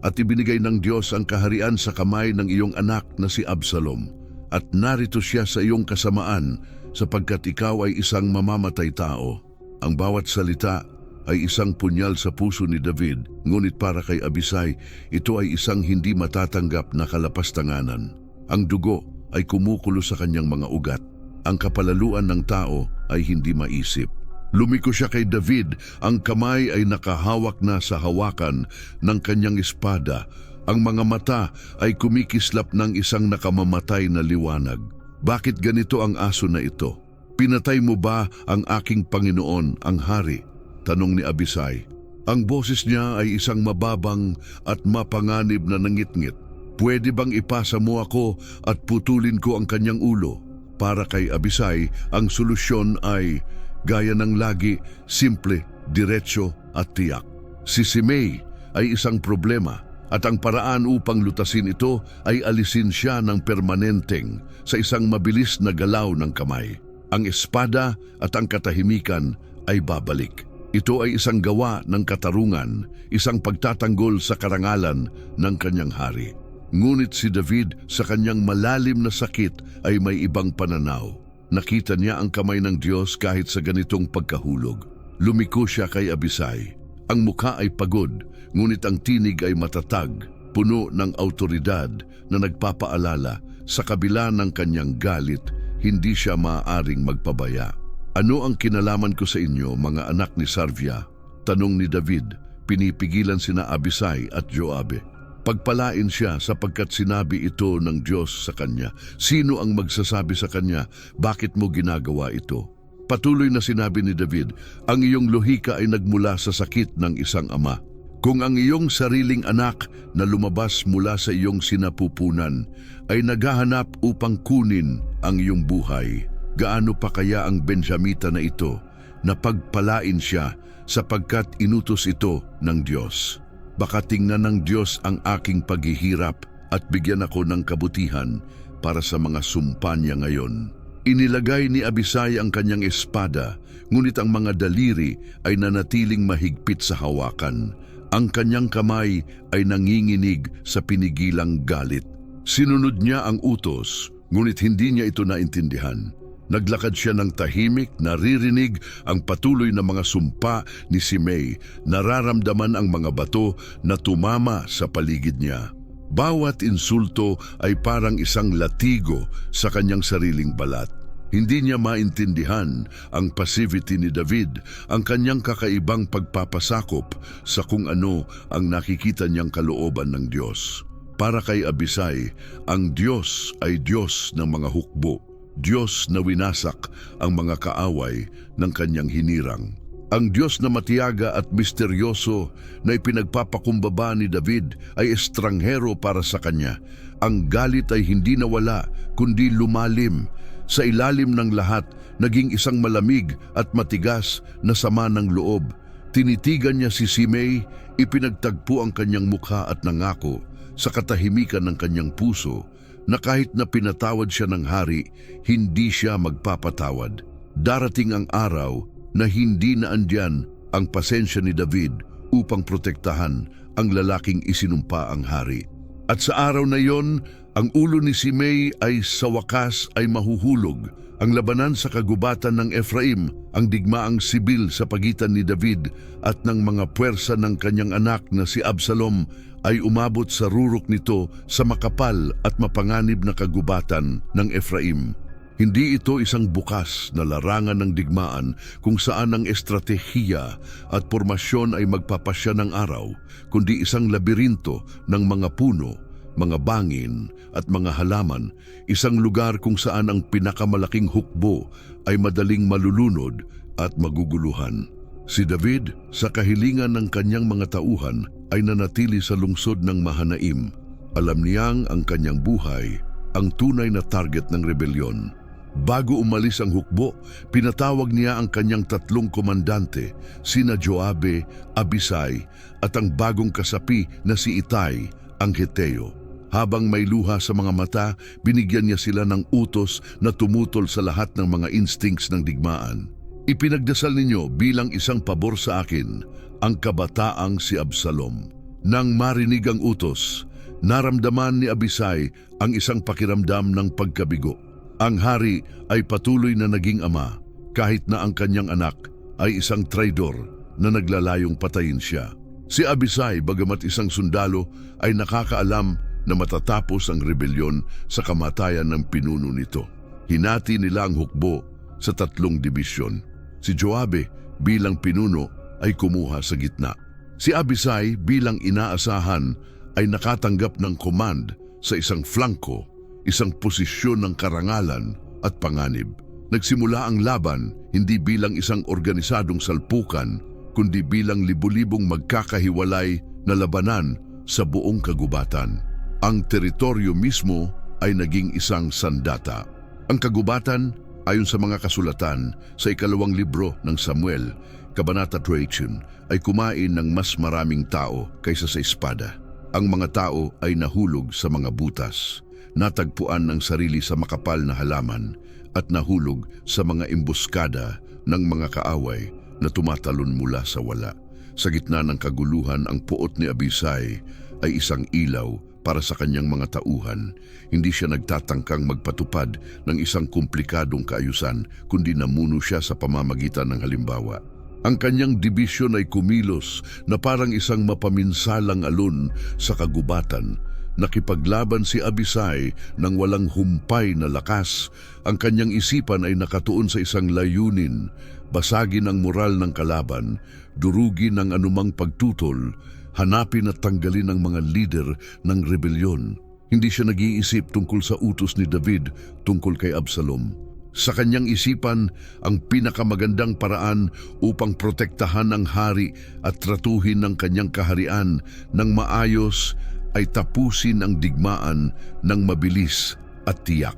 at ibinigay ng Diyos ang kaharian sa kamay ng iyong anak na si Absalom. At narito siya sa iyong kasamaan sapagkat ikaw ay isang mamamatay tao. Ang bawat salita ay isang punyal sa puso ni David, ngunit para kay Abisai, ito ay isang hindi matatanggap na kalapastanganan. Ang dugo ay kumukulo sa kanyang mga ugat. Ang kapalaluan ng tao ay hindi maisip. Lumiko siya kay David, ang kamay ay nakahawak na sa hawakan ng kanyang espada. Ang mga mata ay kumikislap ng isang nakamamatay na liwanag. Bakit ganito ang aso na ito? Pinatay mo ba ang aking Panginoon, ang hari? Tanong ni Abisai. Ang boses niya ay isang mababang at mapanganib na nangitngit. Pwede bang ipasa mo ako at putulin ko ang kanyang ulo? Para kay Abisai, ang solusyon ay gaya ng lagi, simple, diretso at tiyak. Si Simei ay isang problema at ang paraan upang lutasin ito ay alisin siya ng permanenteng sa isang mabilis na galaw ng kamay. Ang espada at ang katahimikan ay babalik. Ito ay isang gawa ng katarungan, isang pagtatanggol sa karangalan ng kanyang hari. Ngunit si David sa kanyang malalim na sakit ay may ibang pananaw. Nakita niya ang kamay ng Diyos kahit sa ganitong pagkahulog. Lumiko siya kay Abisai. Ang mukha ay pagod, ngunit ang tinig ay matatag, puno ng autoridad na nagpapaalala sa kabila ng kanyang galit, hindi siya maaaring magpabaya. Ano ang kinalaman ko sa inyo, mga anak ni Sarvia? Tanong ni David, pinipigilan sina Abisai at Joabe. Pagpalain siya sapagkat sinabi ito ng Diyos sa kanya. Sino ang magsasabi sa kanya, bakit mo ginagawa ito? Patuloy na sinabi ni David, ang iyong lohika ay nagmula sa sakit ng isang ama. Kung ang iyong sariling anak na lumabas mula sa iyong sinapupunan ay naghahanap upang kunin ang iyong buhay, gaano pa kaya ang Benjamita na ito na pagpalain siya sapagkat inutos ito ng Diyos? Baka tingnan ng Diyos ang aking paghihirap at bigyan ako ng kabutihan para sa mga sumpa niya ngayon. Inilagay ni Abisai ang kanyang espada, ngunit ang mga daliri ay nanatiling mahigpit sa hawakan. Ang kanyang kamay ay nanginginig sa pinigilang galit. Sinunod niya ang utos, ngunit hindi niya ito naintindihan. Naglakad siya ng tahimik, naririnig ang patuloy na mga sumpa ni Simei, nararamdaman ang mga bato na tumama sa paligid niya. Bawat insulto ay parang isang latigo sa kanyang sariling balat. Hindi niya maintindihan ang passivity ni David, ang kanyang kakaibang pagpapasakop sa kung ano ang nakikita niyang kalooban ng Diyos. Para kay Abisai, ang Diyos ay Diyos ng mga hukbo. Diyos na winasak ang mga kaaway ng kanyang hinirang. Ang Diyos na matiyaga at misteryoso na ipinagpapakumbaba ni David ay estranghero para sa kanya. Ang galit ay hindi nawala kundi lumalim. Sa ilalim ng lahat, naging isang malamig at matigas na sama ng loob. Tinitigan niya si Simei, ipinagtagpo ang kanyang mukha at nangako sa katahimikan ng kanyang puso na kahit na pinatawad siya ng hari, hindi siya magpapatawad. Darating ang araw na hindi na andyan ang pasensya ni David upang protektahan ang lalaking isinumpa ang hari. At sa araw na yon, ang ulo ni Simei ay sa wakas ay mahuhulog. Ang labanan sa kagubatan ng Efraim, ang digmaang sibil sa pagitan ni David at ng mga puwersa ng kanyang anak na si Absalom ay umabot sa rurok nito sa makapal at mapanganib na kagubatan ng Efraim. Hindi ito isang bukas na larangan ng digmaan kung saan ang estratehiya at pormasyon ay magpapasya ng araw, kundi isang labirinto ng mga puno, mga bangin at mga halaman, isang lugar kung saan ang pinakamalaking hukbo ay madaling malulunod at maguguluhan. Si David, sa kahilingan ng kanyang mga tauhan, ay nanatili sa lungsod ng Mahanaim. Alam niyang ang kanyang buhay ang tunay na target ng rebelyon. Bago umalis ang hukbo, pinatawag niya ang kanyang 3 komandante, sina Joabe, Abisai at ang bagong kasapi na si Itay, ang Heteo. Habang may luha sa mga mata, binigyan niya sila ng utos na tumutol sa lahat ng mga instincts ng digmaan. Ipinagdasal ninyo bilang isang pabor sa akin ang kabataang si Absalom. Nang marinig ang utos, naramdaman ni Abisai ang isang pakiramdam ng pagkabigo. Ang hari ay patuloy na naging ama kahit na ang kanyang anak ay isang traidor na naglalayong patayin siya. Si Abisai, bagamat isang sundalo, ay nakakaalam na matatapos ang rebelyon sa kamatayan ng pinuno nito. Hinati nila ang hukbo sa 3 dibisyon. Si Joabe bilang pinuno ay kumuha sa gitna. Si Abisai bilang inaasahan ay nakatanggap ng command sa isang flanko, isang posisyon ng karangalan at panganib. Nagsimula ang laban hindi bilang isang organisadong salpukan, kundi bilang libu-libong magkakahiwalay na labanan sa buong kagubatan. Ang teritoryo mismo ay naging isang sandata. Ang kagubatan, ayon sa mga kasulatan sa 2 libro ng Samuel, Kabanata 13, ay kumain ng mas maraming tao kaysa sa espada. Ang mga tao ay nahulog sa mga butas, natagpuan ng sarili sa makapal na halaman at nahulog sa mga imbuskada ng mga kaaway na tumatalon mula sa wala. Sa gitna ng kaguluhan, ang puot ni Abisai ay isang ilaw para sa kanyang mga tauhan. Hindi siya nagtatangkang magpatupad ng isang komplikadong kaayusan, kundi namuno siya sa pamamagitan ng halimbawa. Ang kanyang dibisyon ay kumilos na parang isang mapaminsalang alon sa kagubatan, Nakipaglaban si Abisai ng walang humpay na lakas. Ang kanyang isipan ay nakatuon sa isang layunin, basagin ang moral ng kalaban, durugin ang anumang pagtutol, hanapin at tanggalin ang mga lider ng rebelyon. Hindi siya nag-iisip tungkol sa utos ni David tungkol kay Absalom. Sa kanyang isipan, ang pinakamagandang paraan upang protektahan ang hari at tratuhin ang kanyang kaharian ng maayos ay tapusin ang digmaan ng mabilis at tiyak.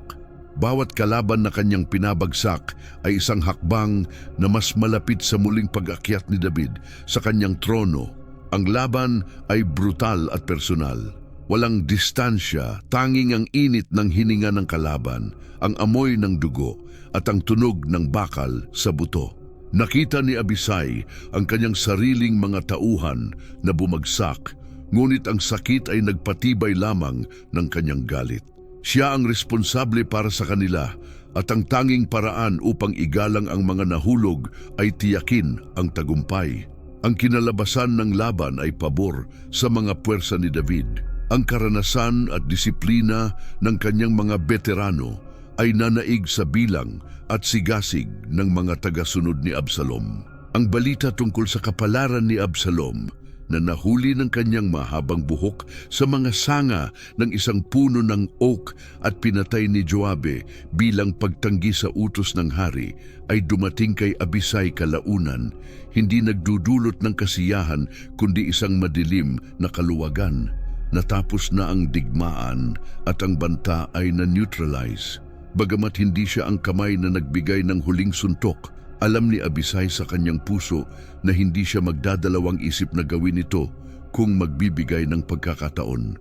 Bawat kalaban na kanyang pinabagsak ay isang hakbang na mas malapit sa muling pag-akyat ni David sa kanyang trono. Ang laban ay brutal at personal. Walang distansya, tanging ang init ng hininga ng kalaban, ang amoy ng dugo at ang tunog ng bakal sa buto. Nakita ni Abisai ang kanyang sariling mga tauhan na bumagsak, ngunit ang sakit ay nagpatibay lamang ng kanyang galit. Siya ang responsable para sa kanila at ang tanging paraan upang igalang ang mga nahulog ay tiyakin ang tagumpay. Ang kinalabasan ng laban ay pabor sa mga puwersa ni David. Ang karanasan at disiplina ng kanyang mga veterano ay nanaig sa bilang at sigasig ng mga tagasunod ni Absalom. Ang balita tungkol sa kapalaran ni Absalom na nahuli ng kanyang mahabang buhok sa mga sanga ng isang puno ng oak at pinatay ni Joabe bilang pagtanggi sa utos ng hari ay dumating kay Abisai kalaunan, hindi nagdudulot ng kasiyahan kundi isang madilim na kaluwagan. Natapos na ang digmaan at ang banta ay na-neutralize. Bagamat hindi siya ang kamay na nagbigay ng huling suntok, alam ni Abisai sa kanyang puso na hindi siya magdadalawang isip na gawin ito kung magbibigay ng pagkakataon.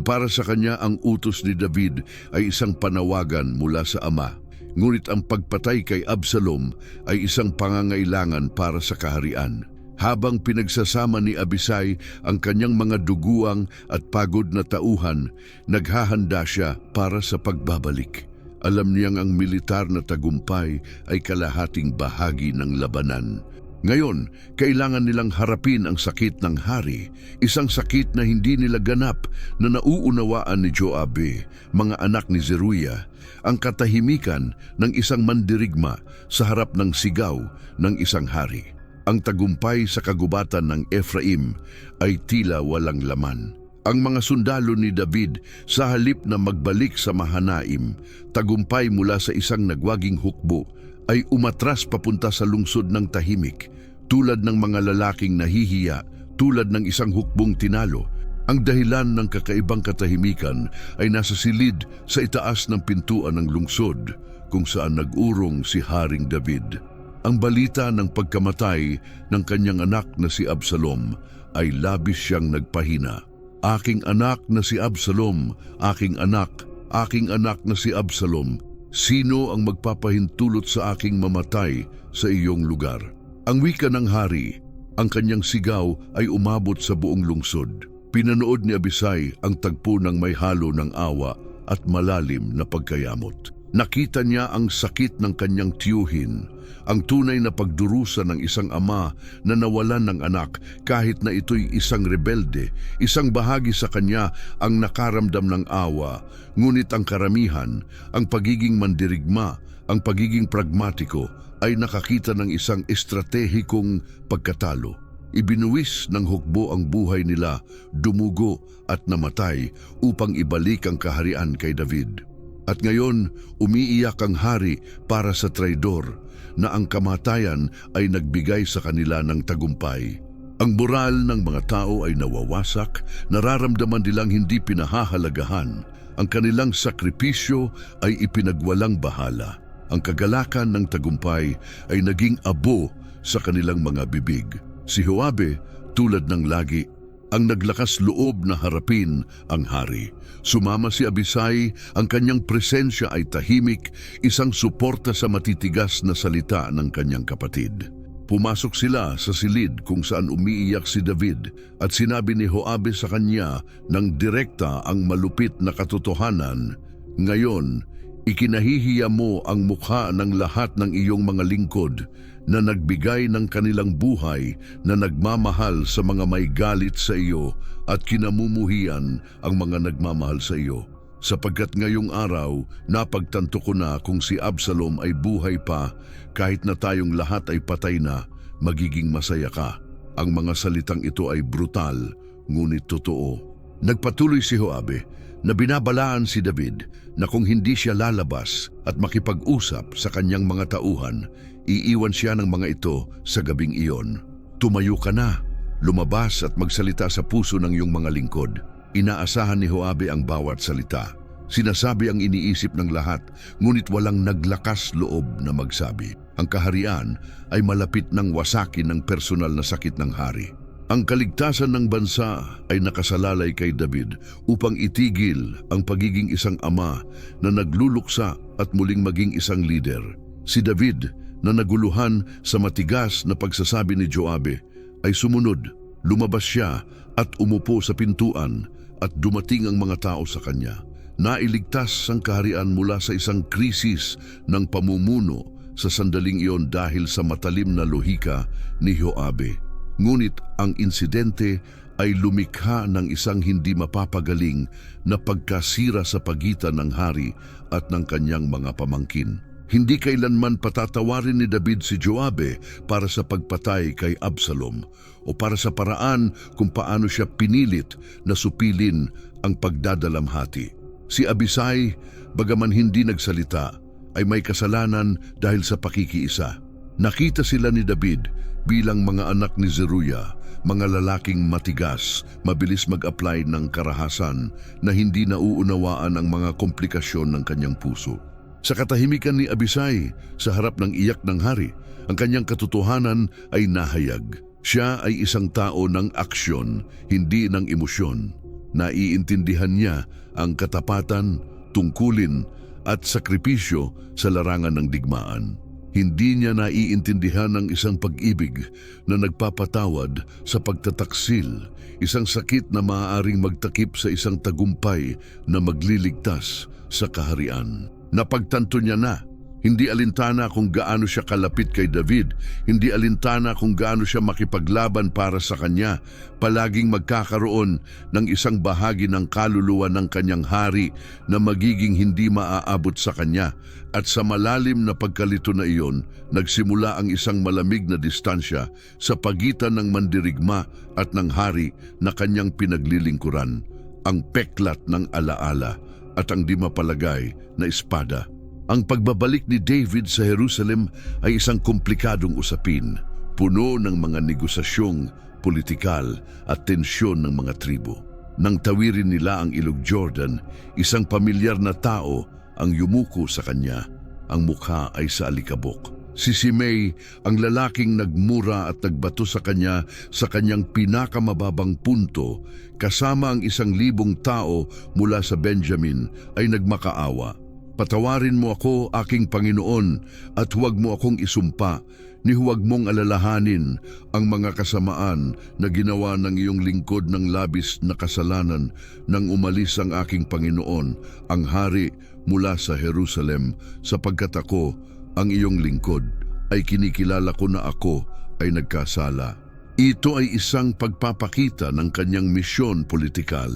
Para sa kanya ang utos ni David ay isang panawagan mula sa ama. Ngunit ang pagpatay kay Absalom ay isang pangangailangan para sa kaharian. Habang pinagsasama ni Abisai ang kanyang mga duguang at pagod na tauhan, naghahanda siya para sa pagbabalik. Alam niyang ang militar na tagumpay ay kalahating bahagi ng labanan. Ngayon, kailangan nilang harapin ang sakit ng hari, isang sakit na hindi nila ganap na nauunawaan ni Joabe, mga anak ni Zeruiah, ang katahimikan ng isang mandirigma sa harap ng sigaw ng isang hari. Ang tagumpay sa kagubatan ng Ephraim ay tila walang laman. Ang mga sundalo ni David sa halip na magbalik sa Mahanaim, tagumpay mula sa isang nagwaging hukbo, ay umatras papunta sa lungsod ng tahimik, tulad ng mga lalaking nahihiya, tulad ng isang hukbong tinalo. Ang dahilan ng kakaibang katahimikan ay nasa silid sa itaas ng pintuan ng lungsod, kung saan nag-urong si Haring David. Ang balita ng pagkamatay ng kanyang anak na si Absalom ay labis siyang nagpahina. Aking anak na si Absalom, aking anak na si Absalom, sino ang magpapahintulot sa aking mamatay sa iyong lugar? Ang wika ng hari, ang kanyang sigaw ay umabot sa buong lungsod. Pinanood ni Abisai ang tagpo ng may halo ng awa at malalim na pagkayamot. Nakita niya ang sakit ng kanyang tiyuhin, ang tunay na pagdurusa ng isang ama na nawalan ng anak kahit na ito'y isang rebelde, isang bahagi sa kanya ang nakaramdam ng awa, ngunit ang karamihan, ang pagiging mandirigma, ang pagiging pragmatiko ay nakakita ng isang estratehikong pagkatalo. Ibinuwis ng hukbo ang buhay nila, dumugo at namatay upang ibalik ang kaharian kay David. At ngayon, umiiyak ang hari para sa traidor na ang kamatayan ay nagbigay sa kanila ng tagumpay. Ang moral ng mga tao ay nawawasak, nararamdaman nilang hindi pinahahalagahan. Ang kanilang sakripisyo ay ipinagwalang bahala. Ang kagalakan ng tagumpay ay naging abo sa kanilang mga bibig. Si Joabe, tulad ng lagi, ang naglakas loob na harapin ang hari. Sumama si Abisai, ang kanyang presensya ay tahimik, isang suporta sa matitigas na salita ng kanyang kapatid. Pumasok sila sa silid kung saan umiiyak si David at sinabi ni Joabe sa kanya ng direkta ang malupit na katotohanan, "Ngayon, Ikinahihiya mo ang mukha ng lahat ng iyong mga lingkod na nagbigay ng kanilang buhay na nagmamahal sa mga may galit sa iyo at kinamumuhian ang mga nagmamahal sa iyo. Sapagkat ngayong araw, napagtanto ko na kung si Absalom ay buhay pa, kahit na tayong lahat ay patay na, magiging masaya ka. Ang mga salitang ito ay brutal, ngunit totoo. Nagpatuloy si Joabe na binabalaan si David na kung hindi siya lalabas at makipag-usap sa kanyang mga tauhan, iiwan siya ng mga ito sa gabing iyon. Tumayo ka na, lumabas at magsalita sa puso ng iyong mga lingkod. Inaasahan ni Joabe ang bawat salita. Sinasabi ang iniisip ng lahat, ngunit walang naglakas loob na magsabi. Ang kaharian ay malapit ng wasakin ng personal na sakit ng hari. Ang kaligtasan ng bansa ay nakasalalay kay David upang itigil ang pagiging isang ama na nagluluksa at muling maging isang leader. Si David, na naguluhan sa matigas na pagsasabi ni Joabe, ay sumunod. Lumabas siya at umupo sa pintuan at dumating ang mga tao sa kanya. Nailigtas ang kaharian mula sa isang krisis ng pamumuno sa sandaling iyon dahil sa matalim na lohika ni Joabe. Ngunit ang insidente ay lumikha ng isang hindi mapapagaling na pagkasira sa pagitan ng hari at ng kanyang mga pamangkin. Hindi kailanman patatawarin ni David si Joabe para sa pagpatay kay Absalom o para sa paraan kung paano siya pinilit na supilin ang pagdadalamhati. Si Abisai, bagaman hindi nagsalita, ay may kasalanan dahil sa pakikiisa. Nakita sila ni David bilang mga anak ni Zeruya, mga lalaking matigas, mabilis mag-apply ng karahasan na hindi nauunawaan ang mga komplikasyon ng kanyang puso. Sa katahimikan ni Abisai, sa harap ng iyak ng hari, ang kanyang katotohanan ay nahayag. Siya ay isang tao ng aksyon, hindi ng emosyon. Naiintindihan niya ang katapatan, tungkulin at sakripisyo sa larangan ng digmaan. Hindi niya naiintindihan ang isang pag-ibig na nagpapatawad sa pagtataksil, isang sakit na maaaring magtakip sa isang tagumpay na magliligtas sa kaharian. Napagtanto niya na, hindi alintana kung gaano siya kalapit kay David, hindi alintana kung gaano siya makipaglaban para sa kanya, palaging magkakaroon ng isang bahagi ng kaluluwa ng kanyang hari na magiging hindi maaabot sa kanya. At sa malalim na pagkalito na iyon, nagsimula ang isang malamig na distansya sa pagitan ng mandirigma at ng hari na kanyang pinaglilingkuran, ang peklat ng alaala at ang di mapalagay na espada. Ang pagbabalik ni David sa Jerusalem ay isang komplikadong usapin, puno ng mga negosasyong politikal at tensyon ng mga tribo. Nang tawirin nila ang ilog Jordan, isang pamilyar na tao ang yumuko sa kanya. Ang mukha ay sa alikabok. Si Simei, ang lalaking nagmura at nagbato sa kanya sa kanyang pinakamababang punto, kasama ang 1,000 tao mula sa Benjamin, ay nagmakaawa. Patawarin mo ako, aking Panginoon, at huwag mo akong isumpa, ni huwag mong alalahanin ang mga kasamaan na ginawa ng iyong lingkod ng labis na kasalanan nang umalis ang aking Panginoon, ang hari, mula sa Jerusalem, sapagkat ako, ang iyong lingkod, ay kinikilala ko na ako ay nagkasala. Ito ay isang pagpapakita ng kanyang misyon politikal,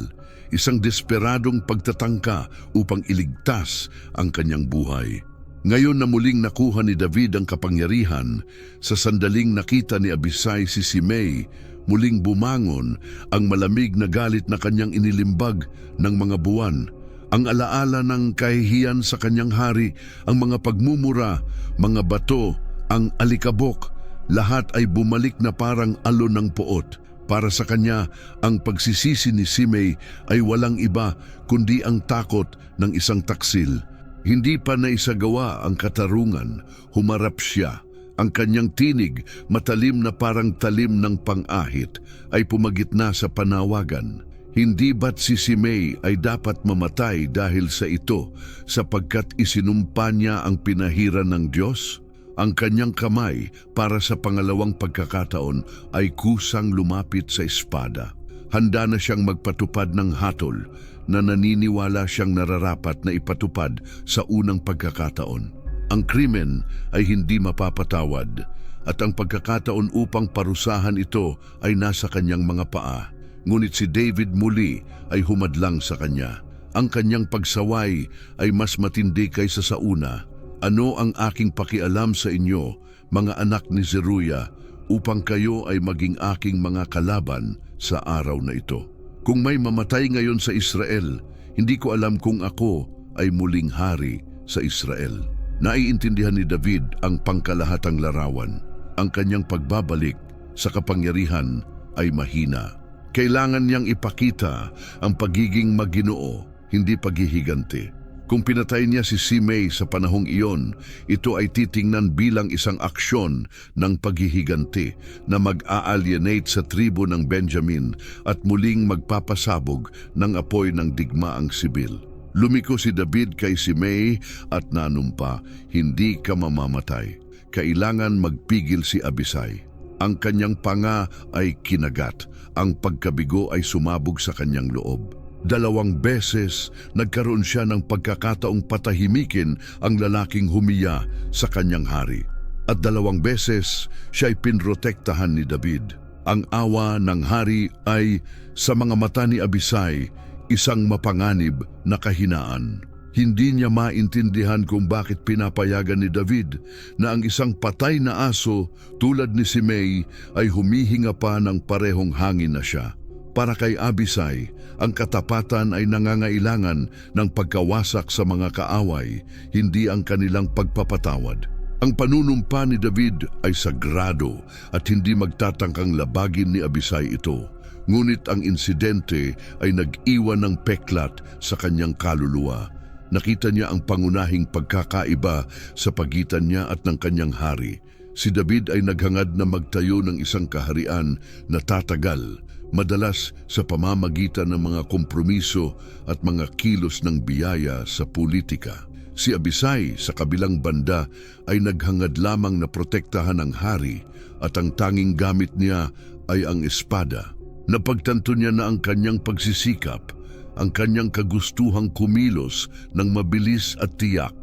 isang desperadong pagtatangka upang iligtas ang kanyang buhay. Ngayon na muling nakuha ni David ang kapangyarihan, sa sandaling nakita ni Abisai si Simei, muling bumangon ang malamig na galit na kanyang inilimbag ng mga buwan. Ang alaala ng kahihiyan sa kanyang hari, ang mga pagmumura, mga bato, ang alikabok, lahat ay bumalik na parang alon ng poot. Para sa kanya, ang pagsisisi ni Simei ay walang iba kundi ang takot ng isang taksil. Hindi pa naisagawa ang katarungan, humarap siya. Ang kanyang tinig, matalim na parang talim ng pang-ahit, ay pumagitna sa panawagan. Hindi ba't si Simei ay dapat mamatay dahil sa ito, sapagkat isinumpa niya ang pinahiran ng Diyos? Ang kanyang kamay para sa pangalawang pagkakataon ay kusang lumapit sa espada. Handa na siyang magpatupad ng hatol na naniniwala siyang nararapat na ipatupad sa unang pagkakataon. Ang krimen ay hindi mapapatawad at ang pagkakataon upang parusahan ito ay nasa kanyang mga paa. Ngunit si David muli ay humadlang sa kanya. Ang kanyang pagsaway ay mas matindi kaysa sa una. Ano ang aking pakialam sa inyo, mga anak ni Zeruiah, upang kayo ay maging aking mga kalaban sa araw na ito? Kung may mamatay ngayon sa Israel, hindi ko alam kung ako ay muling hari sa Israel. Naiintindihan ni David ang pangkalahatang larawan. Ang kanyang pagbabalik sa kapangyarihan ay mahina. Kailangan niyang ipakita ang pagiging maginoo, hindi paghihiganti. Kung pinatay niya si Simei sa panahong iyon, ito ay titingnan bilang isang aksyon ng paghihiganti na mag-a-alienate sa tribo ng Benjamin at muling magpapasabog ng apoy ng digmaang sibil. Lumiko si David kay Simei at nanumpa, hindi ka mamamatay. Kailangan magpigil si Abisai. Ang kanyang panga ay kinagat, ang pagkabigo ay sumabog sa kanyang loob. 2 beses nagkaroon siya ng pagkakataong patahimikin ang lalaking humiya sa kanyang hari. At 2 beses siya ay pinrotektahan ni David. Ang awa ng hari ay sa mga mata ni Abisai isang mapanganib na kahinaan. Hindi niya maintindihan kung bakit pinapayagan ni David na ang isang patay na aso tulad ni Simei ay humihinga pa ng parehong hangin na siya. Para kay Abisai, ang katapatan ay nangangailangan ng pagkawasak sa mga kaaway, hindi ang kanilang pagpapatawad. Ang panunumpa ni David ay sagrado at hindi magtatangkang labagin ni Abisai ito. Ngunit ang insidente ay nag-iwan ng peklat sa kanyang kaluluwa. Nakita niya ang pangunahing pagkakaiba sa pagitan niya at ng kanyang hari. Si David ay naghangad na magtayo ng isang kaharian na tatagal, madalas sa pamamagitan ng mga kompromiso at mga kilos ng biyaya sa politika. Si Abisai sa kabilang banda ay naghangad lamang na protektahan ang hari at ang tanging gamit niya ay ang espada. Napagtanto niya na ang kanyang pagsisikap, ang kanyang kagustuhang kumilos ng mabilis at tiyak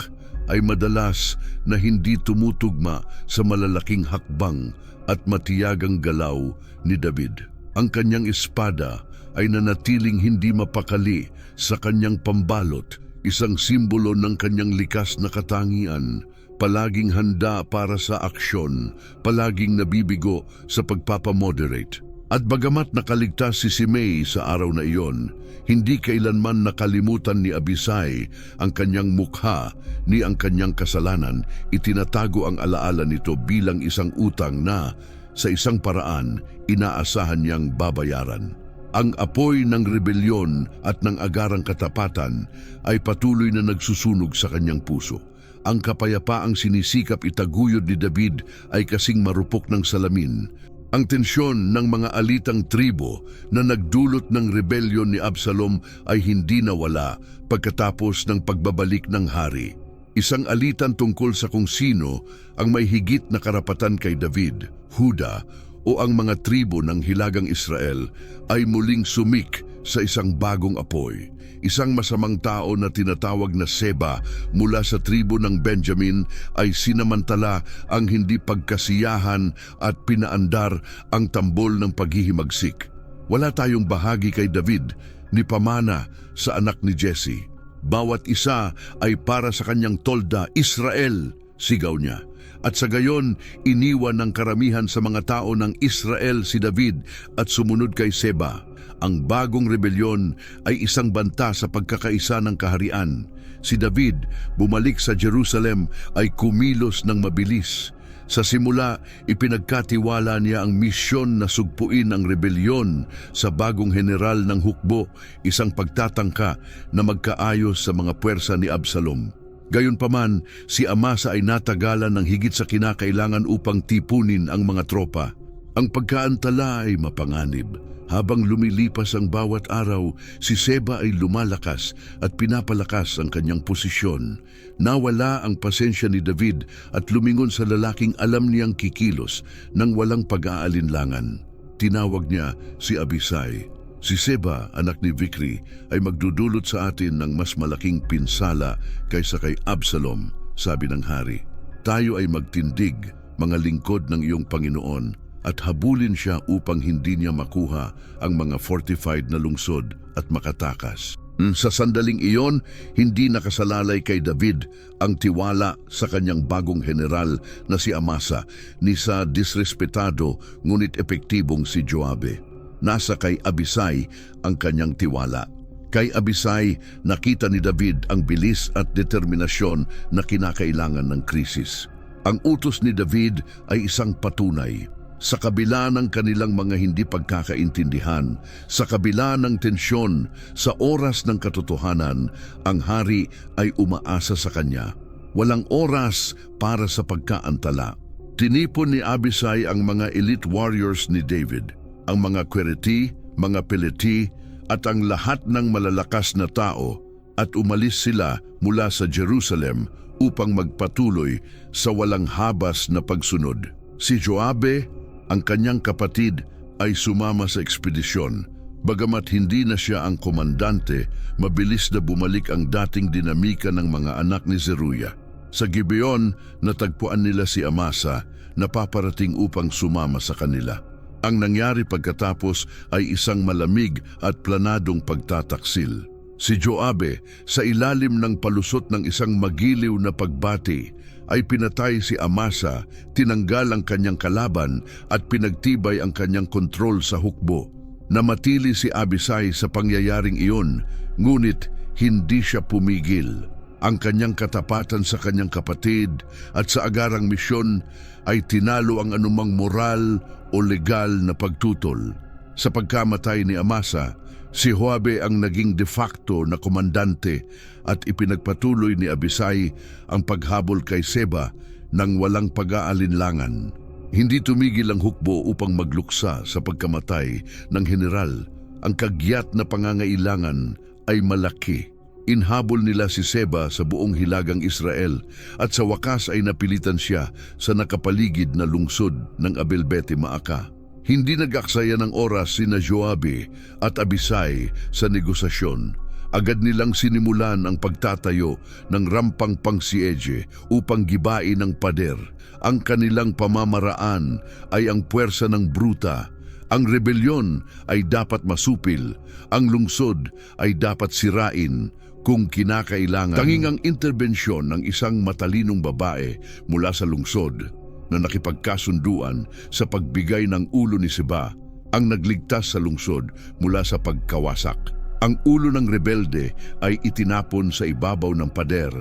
ay madalas na hindi tumutugma sa malalaking hakbang at matiyagang galaw ni David. Ang kanyang espada ay nanatiling hindi mapakali sa kanyang pambalot, isang simbolo ng kanyang likas na katangian, palaging handa para sa aksyon, palaging nabibigo sa pagpapamoderate. At bagamat nakaligtas si Simei sa araw na iyon, hindi kailanman nakalimutan ni Abisai ang kanyang mukha ni ang kanyang kasalanan. Itinatago ang alaala nito bilang isang utang na, sa isang paraan, inaasahan niyang babayaran. Ang apoy ng rebelyon at ng agarang katapatan ay patuloy na nagsusunog sa kanyang puso. Ang kapayapaang sinisikap itaguyod ni David ay kasing marupok ng salamin. Ang tensyon ng mga alitang tribo na nagdulot ng rebelyon ni Absalom ay hindi nawala pagkatapos ng pagbabalik ng hari. Isang alitan tungkol sa kung sino ang may higit na karapatan kay David, Huda o ang mga tribo ng Hilagang Israel ay muling sumik sa isang bagong apoy. Isang masamang tao na tinatawag na Seba mula sa tribo ng Benjamin ay sinamantala ang hindi pagkasiyahan at pinaandar ang tambol ng paghihimagsik. Wala tayong bahagi kay David ni pamana sa anak ni Jesse. Bawat isa ay para sa kanyang tolda, Israel, sigaw niya. At sa gayon, iniwan ng karamihan sa mga tao ng Israel si David at sumunod kay Seba. Ang bagong rebelyon ay isang banta sa pagkakaisa ng kaharian. Si David, bumalik sa Jerusalem, ay kumilos ng mabilis. Sa simula, ipinagkatiwala niya ang misyon na sugpuin ang rebelyon sa bagong general ng hukbo, isang pagtatangka na magkaayos sa mga puwersa ni Absalom. Gayunpaman, si Amasa ay natagalan ng higit sa kinakailangan upang tipunin ang mga tropa. Ang pagkaantala ay mapanganib. Habang lumilipas ang bawat araw, si Seba ay lumalakas at pinapalakas ang kanyang posisyon. Nawala ang pasensya ni David at lumingon sa lalaking alam niyang kikilos nang walang pag-aalinlangan. Tinawag niya si Abisai. Si Seba, anak ni Vikri, ay magdudulot sa atin ng mas malaking pinsala kaysa kay Absalom, sabi ng hari. Tayo ay magtindig, mga lingkod ng iyong Panginoon, at habulin siya upang hindi niya makuha ang mga fortified na lungsod at makatakas. Sa sandaling iyon, hindi nakasalalay kay David ang tiwala sa kanyang bagong general na si Amasa ni sa disrespetado ngunit epektibong si Joabe. Nasa kay Abisai ang kanyang tiwala. Kay Abisai, nakita ni David ang bilis at determinasyon na kinakailangan ng krisis. Ang utos ni David ay isang patunay. Sa kabila ng kanilang mga hindi pagkakaintindihan, sa kabila ng tensyon, sa oras ng katotohanan, ang hari ay umaasa sa kanya. Walang oras para sa pagkaantala. Tinipon ni Abisai ang mga elite warriors ni David, ang mga Quereti, mga Peleti, at ang lahat ng malalakas na tao, at umalis sila mula sa Jerusalem upang magpatuloy sa walang habas na pagsunod. Si Joabe, ang kanyang kapatid, ay sumama sa ekspedisyon. Bagamat hindi na siya ang komandante, mabilis na bumalik ang dating dinamika ng mga anak ni Zeruya. Sa Gibeon, natagpuan nila si Amasa na paparating upang sumama sa kanila. Ang nangyari pagkatapos ay isang malamig at planadong pagtataksil. Si Joabe, sa ilalim ng palusot ng isang magiliw na pagbati, ay pinatay si Amasa, tinanggal ang kanyang kalaban at pinagtibay ang kanyang kontrol sa hukbo. Namatili si Abisai sa pangyayaring iyon, ngunit hindi siya pumigil. Ang kanyang katapatan sa kanyang kapatid at sa agarang misyon ay tinalo ang anumang moral o legal na pagtutol. Sa pagkamatay ni Amasa, si Joabe ang naging de facto na komandante at ipinagpatuloy ni Abisai ang paghabol kay Seba nang walang pag-aalinlangan. Hindi tumigil ang hukbo upang magluksa sa pagkamatay ng general. Ang kagyat na pangangailangan ay malaki. Inhabol nila si Seba sa buong hilagang Israel at sa wakas ay napilitan siya sa nakapaligid na lungsod ng Abel-Beth-Maaka. Hindi nag-aksaya ng oras sina Joabe at Abisai sa negosasyon. Agad nilang sinimulan ang pagtatayo ng rampang pangsiege upang gibain ang pader. Ang kanilang pamamaraan ay ang puwersa ng bruta. Ang rebelyon ay dapat masupil. Ang lungsod ay dapat sirain kung kinakailangan. Tanging ang interbensyon ng isang matalinong babae mula sa lungsod na nakipagkasunduan sa pagbigay ng ulo ni Seba ang nagligtas sa lungsod mula sa pagkawasak. Ang ulo ng rebelde ay itinapon sa ibabaw ng pader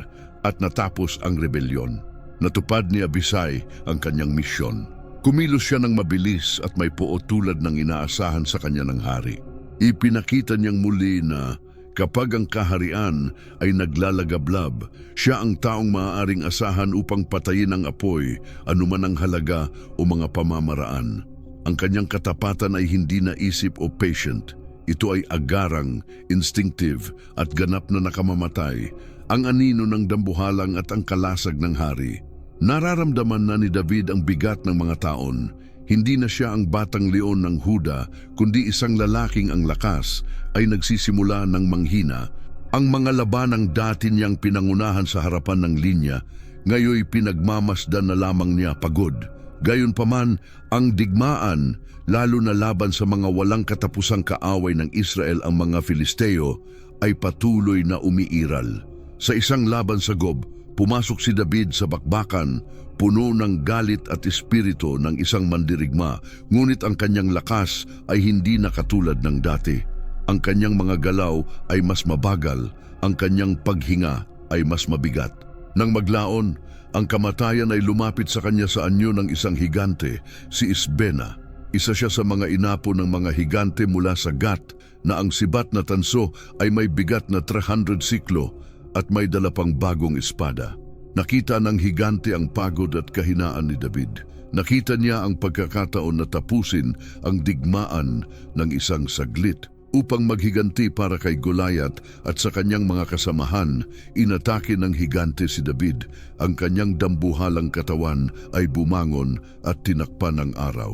at natapos ang rebelyon. Natupad ni Abisai ang kanyang misyon. Kumilos siya ng mabilis at may puot tulad ng inaasahan sa kanya ng hari. Ipinakita niyang muli na kapag ang kaharian ay naglalagablab, siya ang taong maaaring asahan upang patayin ang apoy, anuman ang halaga o mga pamamaraan. Ang kanyang katapatan ay hindi naisip o patient. Ito ay agarang, instinctive at ganap na nakamamatay, ang anino ng dambuhalang at ang kalasag ng hari. Nararamdaman na ni David ang bigat ng mga taon. Hindi na siya ang batang leon ng Huda, kundi isang lalaking ang lakas ay nagsisimula ng manghina. Ang mga labanang dati niyang pinangunahan sa harapan ng linya, ngayoy pinagmamasdan na lamang niya pagod. Gayunpaman, ang digmaan, lalo na laban sa mga walang katapusang kaaway ng Israel ang mga Filisteo, ay patuloy na umiiral. Sa isang laban sa Gob, pumasok si David sa bakbakan, puno ng galit at espiritu ng isang mandirigma, ngunit ang kanyang lakas ay hindi na katulad ng dati. Ang kanyang mga galaw ay mas mabagal, ang kanyang paghinga ay mas mabigat. Nang maglaon, ang kamatayan ay lumapit sa kanya sa anyo ng isang higante, si Isbena. Isa siya sa mga inapo ng mga higante mula sa Gat na ang sibat na tanso ay may bigat na 300 siklo at may dala pang bagong espada. Nakita ng higante ang pagod at kahinaan ni David. Nakita niya ang pagkakataon na tapusin ang digmaan ng isang saglit. Upang maghiganti para kay Goliath at sa kanyang mga kasamahan, inatake ng higante si David. Ang kanyang dambuhalang katawan ay bumangon at tinakpan ng araw.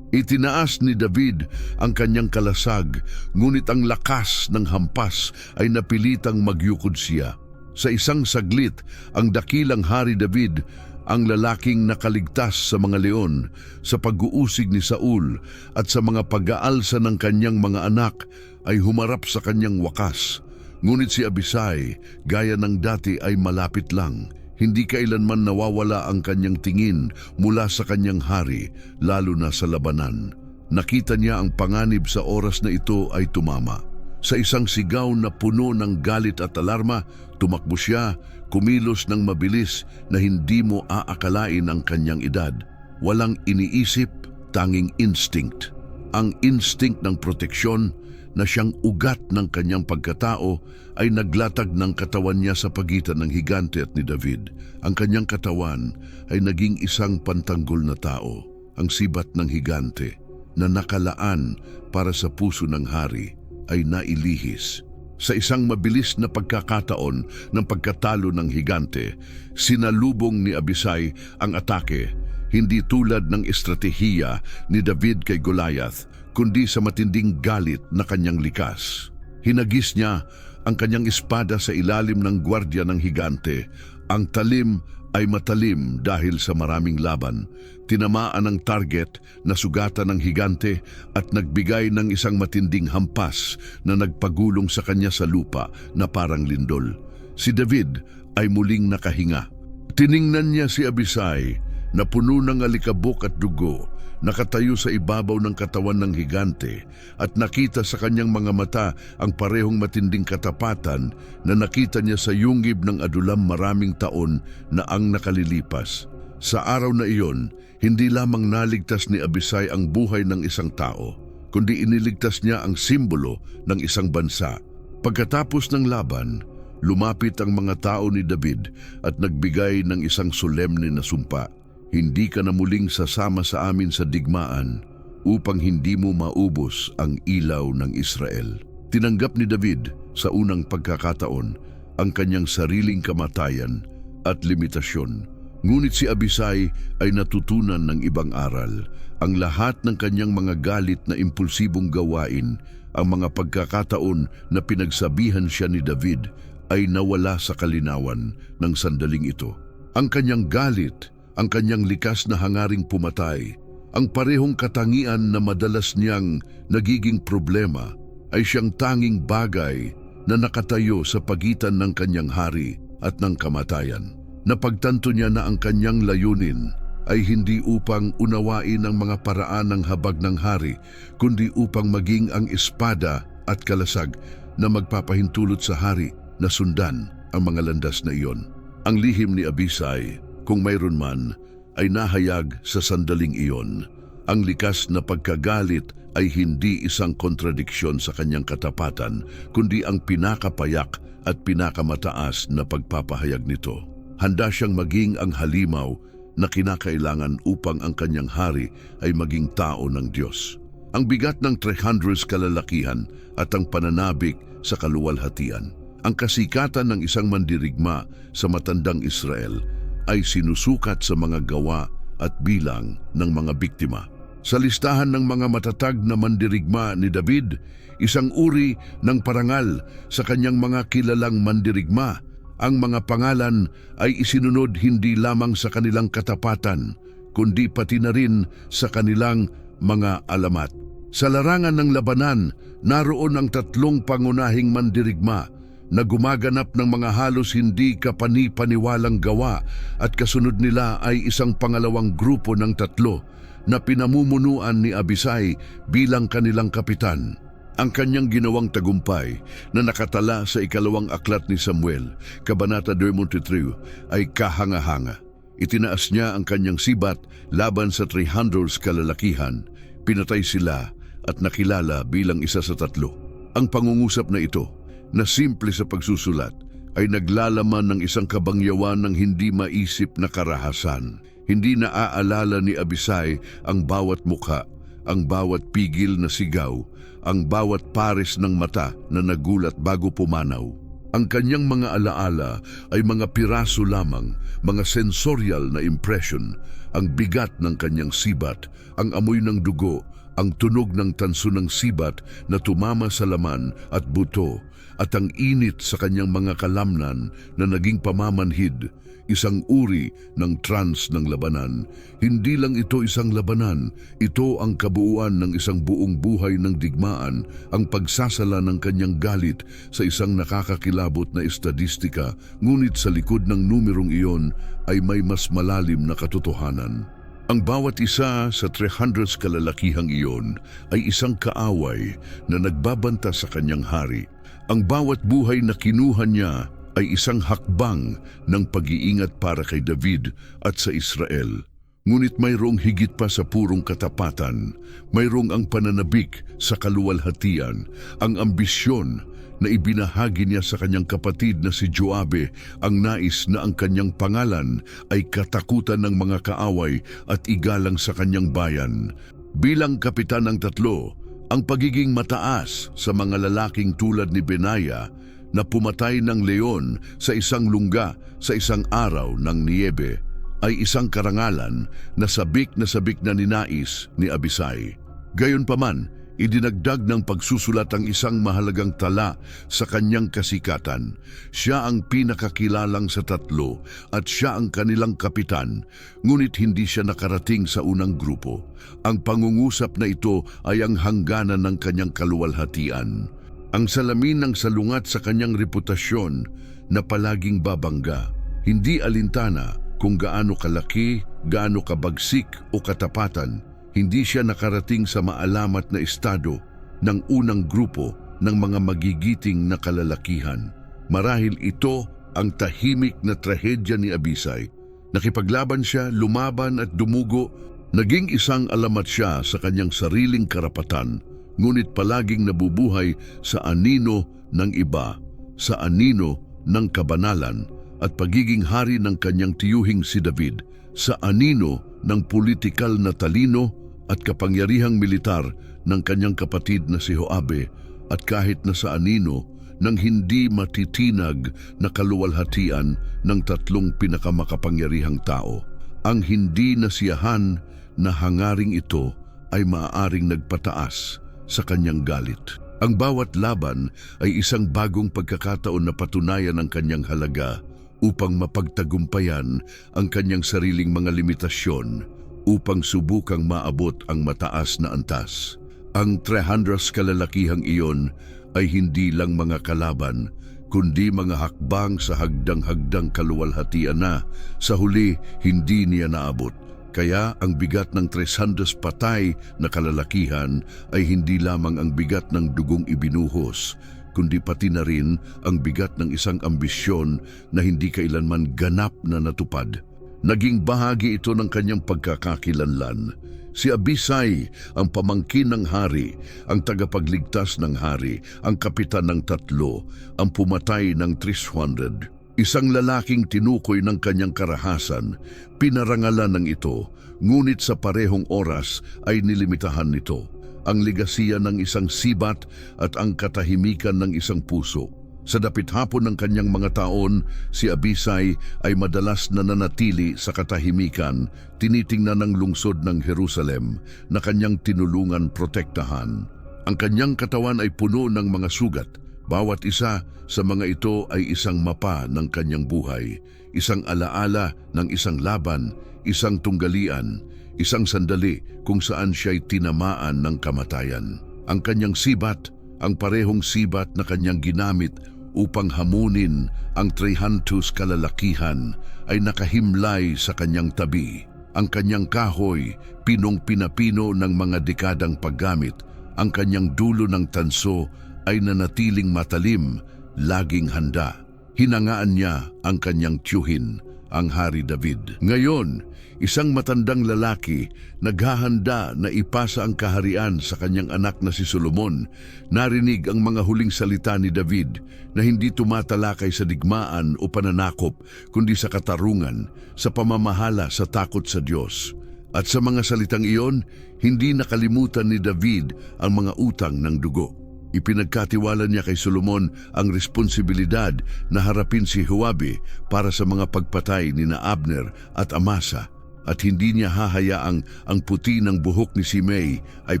Itinaas ni David ang kanyang kalasag, ngunit ang lakas ng hampas ay napilitang magyukod siya. Sa isang saglit, ang dakilang Hari David, ang lalaking nakaligtas sa mga leon, sa pag-uusig ni Saul at sa mga pag-aalsa ng kanyang mga anak, ay humarap sa kanyang wakas. Ngunit si Abisai, gaya ng dati, ay malapit lang. Hindi kailanman nawawala ang kanyang tingin mula sa kanyang hari, lalo na sa labanan. Nakita niya ang panganib sa oras na ito ay tumama. Sa isang sigaw na puno ng galit at alarma, tumakbo siya, kumilos ng mabilis na hindi mo aakalain ang kanyang edad. Walang iniisip, tanging instinct. Ang instinct ng proteksyon na siyang ugat ng kanyang pagkatao ay naglatag ng katawan niya sa pagitan ng higante at ni David. Ang kanyang katawan ay naging isang pantanggol na tao, ang sibat ng higante na nakalaan para sa puso ng hari ay nailihis. Sa isang mabilis na pagkakataon ng pagkatalo ng higante, sinalubong ni Abisai ang atake, hindi tulad ng estratehiya ni David kay Goliath, kundi sa matinding galit na kanyang likas. Hinagis niya ang kanyang espada sa ilalim ng gwardya ng higante. Ang talim ay matalim dahil sa maraming laban. Tinamaan ang target na sugatan ng higante at nagbigay ng isang matinding hampas na nagpagulong sa kanya sa lupa na parang lindol. Si David ay muling nakahinga. Tiningnan niya si Abisai na puno ng alikabok at dugo, nakatayo sa ibabaw ng katawan ng higante, at nakita sa kanyang mga mata ang parehong matinding katapatan na nakita niya sa yungib ng adulam maraming taon na ang nakalilipas. Sa araw na iyon, hindi lamang naligtas ni Abisai ang buhay ng isang tao, kundi iniligtas niya ang simbolo ng isang bansa. Pagkatapos ng laban, lumapit ang mga tao ni David at nagbigay ng isang solemne na sumpa. Hindi ka na muling sasama sa amin sa digmaan upang hindi mo maubos ang ilaw ng Israel. Tinanggap ni David sa unang pagkakataon ang kanyang sariling kamatayan at limitasyon. Ngunit si Abisai ay natutunan ng ibang aral. Ang lahat ng kanyang mga galit na impulsibong gawain, ang mga pagkakataon na pinagsabihan siya ni David, ay nawala sa kalinawan ng sandaling ito. Ang kanyang galit, ang kanyang likas na hangaring pumatay, ang parehong katangian na madalas niyang nagiging problema, ay siyang tanging bagay na nakatayo sa pagitan ng kanyang hari at ng kamatayan. Napagtanto niya na ang kanyang layunin ay hindi upang unawain ang mga paraan ng habag ng hari, kundi upang maging ang espada at kalasag na magpapahintulot sa hari na sundan ang mga landas na iyon. Ang lihim ni Abisai, kung mayroon man, ay nahayag sa sandaling iyon. Ang likas na pagkagalit ay hindi isang kontradiksyon sa kanyang katapatan, kundi ang pinakapayak at pinakamataas na pagpapahayag nito. Handa siyang maging ang halimaw na kinakailangan upang ang kanyang hari ay maging tao ng Diyos. Ang bigat ng 300 kalalakihan at ang pananabik sa kaluwalhatian. Ang kasikatan ng isang mandirigma sa matandang Israel ay sinusukat sa mga gawa at bilang ng mga biktima. Sa listahan ng mga matatag na mandirigma ni David, isang uri ng parangal sa kanyang mga kilalang mandirigma. Ang mga pangalan ay isinunod hindi lamang sa kanilang katapatan, kundi pati na rin sa kanilang mga alamat. Sa larangan ng labanan, naroon ang 3 pangunahing mandirigma na gumaganap ng mga halos hindi kapani-paniwalang gawa, at kasunod nila ay isang pangalawang grupo ng 3 na pinamumunuan ni Abisai bilang kanilang kapitan. Ang kanyang ginawang tagumpay na nakatala sa 2 aklat ni Samuel, Kabanata 23, ay kahanga-hanga. Itinaas niya ang kanyang sibat laban sa 300 kalalakihan, pinatay sila at nakilala bilang isa sa 3. Ang pangungusap na ito, na simple sa pagsusulat, ay naglalaman ng isang kabangyawan ng hindi maisip na karahasan. Hindi naaalala ni Abisai ang bawat mukha, ang bawat pigil na sigaw, ang bawat pares ng mata na nagulat bago pumanaw. Ang kanyang mga alaala ay mga piraso lamang, mga sensorial na impression, ang bigat ng kanyang sibat, ang amoy ng dugo, ang tunog ng tanso ng sibat na tumama sa laman at buto, at ang init sa kanyang mga kalamnan na naging pamamanhid, isang uri ng trance ng labanan. Hindi lang ito isang labanan, ito ang kabuuan ng isang buong buhay ng digmaan, ang pagsasala ng kanyang galit sa isang nakakakilabot na estadistika, ngunit sa likod ng numerong iyon ay may mas malalim na katotohanan. Ang bawat isa sa 300 kalalakihang iyon ay isang kaaway na nagbabanta sa kanyang hari. Ang bawat buhay na kinuha niya ay isang hakbang ng pag-iingat para kay David at sa Israel. Ngunit mayroong higit pa sa purong katapatan, mayroong ang pananabik sa kaluwalhatian, ang ambisyon na ibinahagi niya sa kanyang kapatid na si Joabe, ang nais na ang kanyang pangalan ay katakutan ng mga kaaway at igalang sa kanyang bayan. Bilang kapitan ng tatlo, ang pagiging mataas sa mga lalaking tulad ni Benaya na pumatay ng leon sa isang lungga sa isang araw ng niyebe ay isang karangalan na sabik na ninais ni Abisai. Gayunpaman, idinagdag ng pagsusulat ang isang mahalagang tala sa kanyang kasikatan. Siya ang pinakakilalang sa tatlo at siya ang kanilang kapitan, ngunit hindi siya nakarating sa unang grupo. Ang pangungusap na ito ay ang hangganan ng kanyang kaluwalhatian. Ang salamin ng salungat sa kanyang reputasyon na palaging babangga, hindi alintana kung gaano kalaki, gaano kabagsik o katapatan. Hindi siya nakarating sa maalamat na estado ng unang grupo ng mga magigiting na kalalakihan. Marahil ito ang tahimik na trahedya ni Abisai. Nakipaglaban siya, lumaban at dumugo. Naging isang alamat siya sa kanyang sariling karapatan, ngunit palaging nabubuhay sa anino ng iba, sa anino ng kabanalan at pagiging hari ng kanyang tiyuhing si David, sa anino ng politikal na talino at kapangyarihang militar ng kanyang kapatid na si Joabe, at kahit na sa anino ng hindi matitinag na kaluwalhatian ng tatlong pinakamakapangyarihang tao. Ang hindi nasiyahan na hangaring ito ay maaaring nagpataas sa kanyang galit. Ang bawat laban ay isang bagong pagkakataon na patunayan ang kanyang halaga upang mapagtagumpayan ang kanyang sariling mga limitasyon, upang subukang maabot ang mataas na antas. Ang 300 kalalakihang iyon ay hindi lang mga kalaban, kundi mga hakbang sa hagdang-hagdang kaluwalhatian na sa huli hindi niya naabot. Kaya ang bigat ng 300 patay na kalalakihan ay hindi lamang ang bigat ng dugong ibinuhos, kundi pati na rin ang bigat ng isang ambisyon na hindi kailanman ganap na natupad. Naging bahagi ito ng kanyang pagkakakilanlan. Si Abisai, ang pamangkin ng hari, ang tagapagligtas ng hari, ang kapitan ng tatlo, ang pumatay ng 300. Isang lalaking tinukoy ng kanyang karahasan, pinarangalan ng ito, ngunit sa parehong oras ay nilimitahan nito ang ligasiya ng isang sibat at ang katahimikan ng isang puso. Sa dapit hapon ng kanyang mga taon, si Abisai ay madalas na nanatili sa katahimikan, tinitingnan ng lungsod ng Jerusalem na kanyang tinulungan protektahan. Ang kanyang katawan ay puno ng mga sugat. Bawat isa sa mga ito ay isang mapa ng kanyang buhay, isang alaala ng isang laban, isang tunggalian, isang sandali kung saan siya'y tinamaan ng kamatayan. Ang kanyang sibat, ang parehong sibat na kanyang ginamit upang hamunin ang 300 kalalakihan, ay nakahimlay sa kanyang tabi. Ang kanyang kahoy, pinong-pinapino ng mga dekadang paggamit, ang kanyang dulo ng tanso ay nanatiling matalim, laging handa. Hinangaan niya ang kanyang tiyuhin, ang Hari David. Ngayon, isang matandang lalaki naghahanda na ipasa ang kaharian sa kanyang anak na si Solomon. Narinig ang mga huling salita ni David na hindi tumatalakay sa digmaan o pananakop, kundi sa katarungan, sa pamamahala sa takot sa Diyos. At sa mga salitang iyon, hindi nakalimutan ni David ang mga utang ng dugo. Ipinagkatiwala niya kay Solomon ang responsibilidad na harapin si Joabe para sa mga pagpatay ni Abner at Amasa, at hindi niya hahayaang ang puti ng buhok ni Shimei ay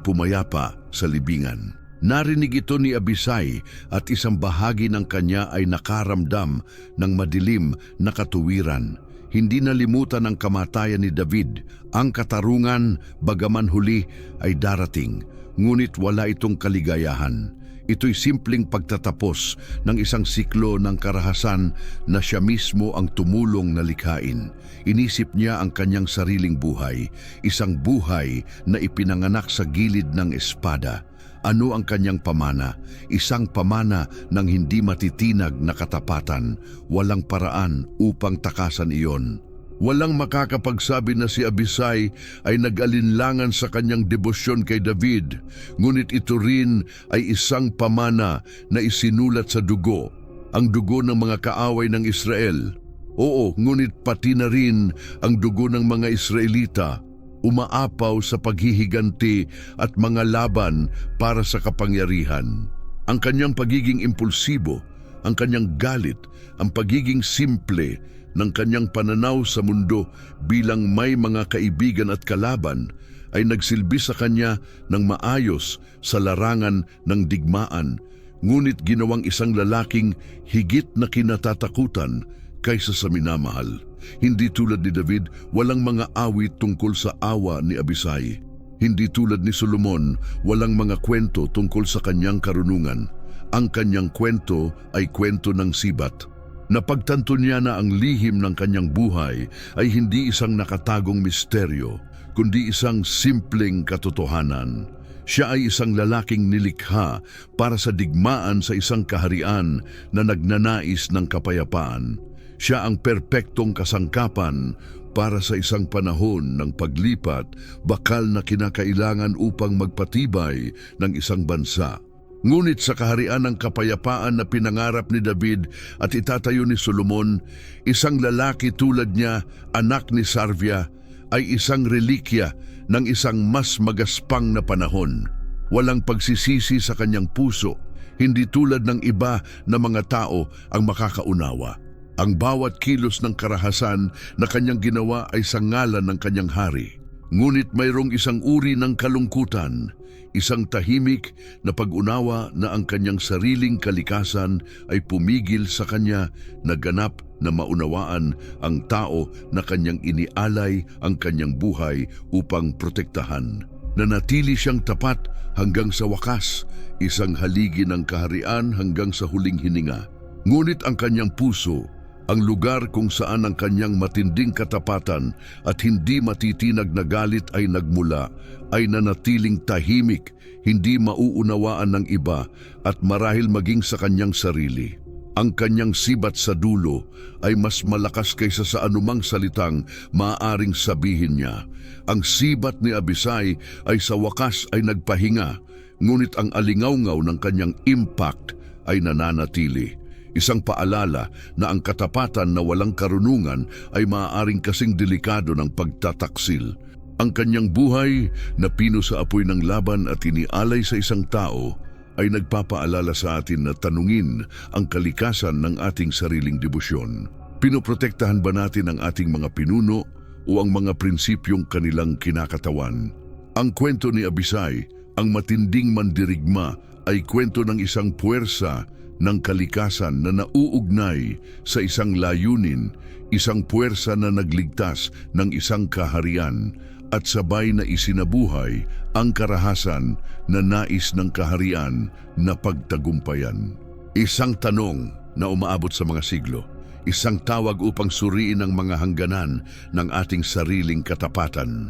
pumayapa sa libingan. Narinig ito ni Abisai at isang bahagi ng kanya ay nakaramdam ng madilim na katuwiran. Hindi nalimutan ng kamatayan ni David. Ang katarungan, bagaman huli, ay darating, ngunit wala itong kaligayahan. Ito'y simpleng pagtatapos ng isang siklo ng karahasan na siya mismo ang tumulong na likhain. Inisip niya ang kanyang sariling buhay, isang buhay na ipinanganak sa gilid ng espada. Ano ang kanyang pamana? Isang pamana ng hindi matitinag na katapatan, walang paraan upang takasan iyon. Walang makakapagsabi na si Abisai ay nag-alinlangan sa kanyang debosyon kay David, ngunit ito rin ay isang pamana na isinulat sa dugo, ang dugo ng mga kaaway ng Israel. Oo, ngunit pati na rin ang dugo ng mga Israelita, umaapaw sa paghihiganti at mga laban para sa kapangyarihan. Ang kanyang pagiging impulsibo, ang kanyang galit, ang pagiging simple ng kanyang pananaw sa mundo bilang may mga kaibigan at kalaban ay nagsilbi sa kanya ng maayos sa larangan ng digmaan, ngunit ginawang isang lalaking higit na kinatatakutan kaysa sa minamahal. Hindi tulad ni David, walang mga awit tungkol sa awa ni Abisai. Hindi tulad ni Solomon, walang mga kwento tungkol sa kanyang karunungan. Ang kanyang kwento ay kwento ng sibat. Napagtanto niya na ang lihim ng kanyang buhay ay hindi isang nakatagong misteryo, kundi isang simpleng katotohanan. Siya ay isang lalaking nilikha para sa digmaan sa isang kaharian na nagnanais ng kapayapaan. Siya ang perpektong kasangkapan para sa isang panahon ng paglipat, bakal na kinakailangan upang magpatibay ng isang bansa. Ngunit sa kaharian ng kapayapaan na pinangarap ni David at itatayo ni Solomon, isang lalaki tulad niya, anak ni Sarvia, ay isang relikya ng isang mas magaspang na panahon. Walang pagsisisi sa kanyang puso, hindi tulad ng iba na mga tao ang makakaunawa. Ang bawat kilos ng karahasan na kanyang ginawa ay sa ngalan ng kanyang hari. Ngunit mayroong isang uri ng kalungkutan, isang tahimik na pag-unawa na ang kanyang sariling kalikasan ay pumigil sa kanya na ganap na maunawaan ang tao na kanyang inialay ang kanyang buhay upang protektahan. Nanatili siyang tapat hanggang sa wakas, isang haligi ng kaharian hanggang sa huling hininga. Ngunit ang kanyang puso, ang lugar kung saan ang kanyang matinding katapatan at hindi matitinag na galit ay nagmula, ay nanatiling tahimik, hindi mauunawaan ng iba at marahil maging sa kanyang sarili. Ang kanyang sibat sa dulo ay mas malakas kaysa sa anumang salitang maaaring sabihin niya. Ang sibat ni Abisai ay sa wakas ay nagpahinga, ngunit ang alingawngaw ng kanyang impact ay nananatili. Isang paalala na ang katapatan na walang karunungan ay maaaring kasing delikado ng pagtataksil. Ang kanyang buhay na pino sa apoy ng laban at inialay sa isang tao ay nagpapaalala sa atin na tanungin ang kalikasan ng ating sariling debosyon. Pinoprotektahan ba natin ang ating mga pinuno o ang mga prinsipyong kanilang kinakatawan? Ang kwento ni Abisai, ang matinding mandirigma, ay kwento ng isang puwersa ng kalikasan na nauugnay sa isang layunin, isang puwersa na nagligtas ng isang kaharian at sabay na isinabuhay ang karahasan na nais ng kaharian na pagtagumpayan. Isang tanong na umaabot sa mga siglo, isang tawag upang suriin ang mga hangganan ng ating sariling katapatan.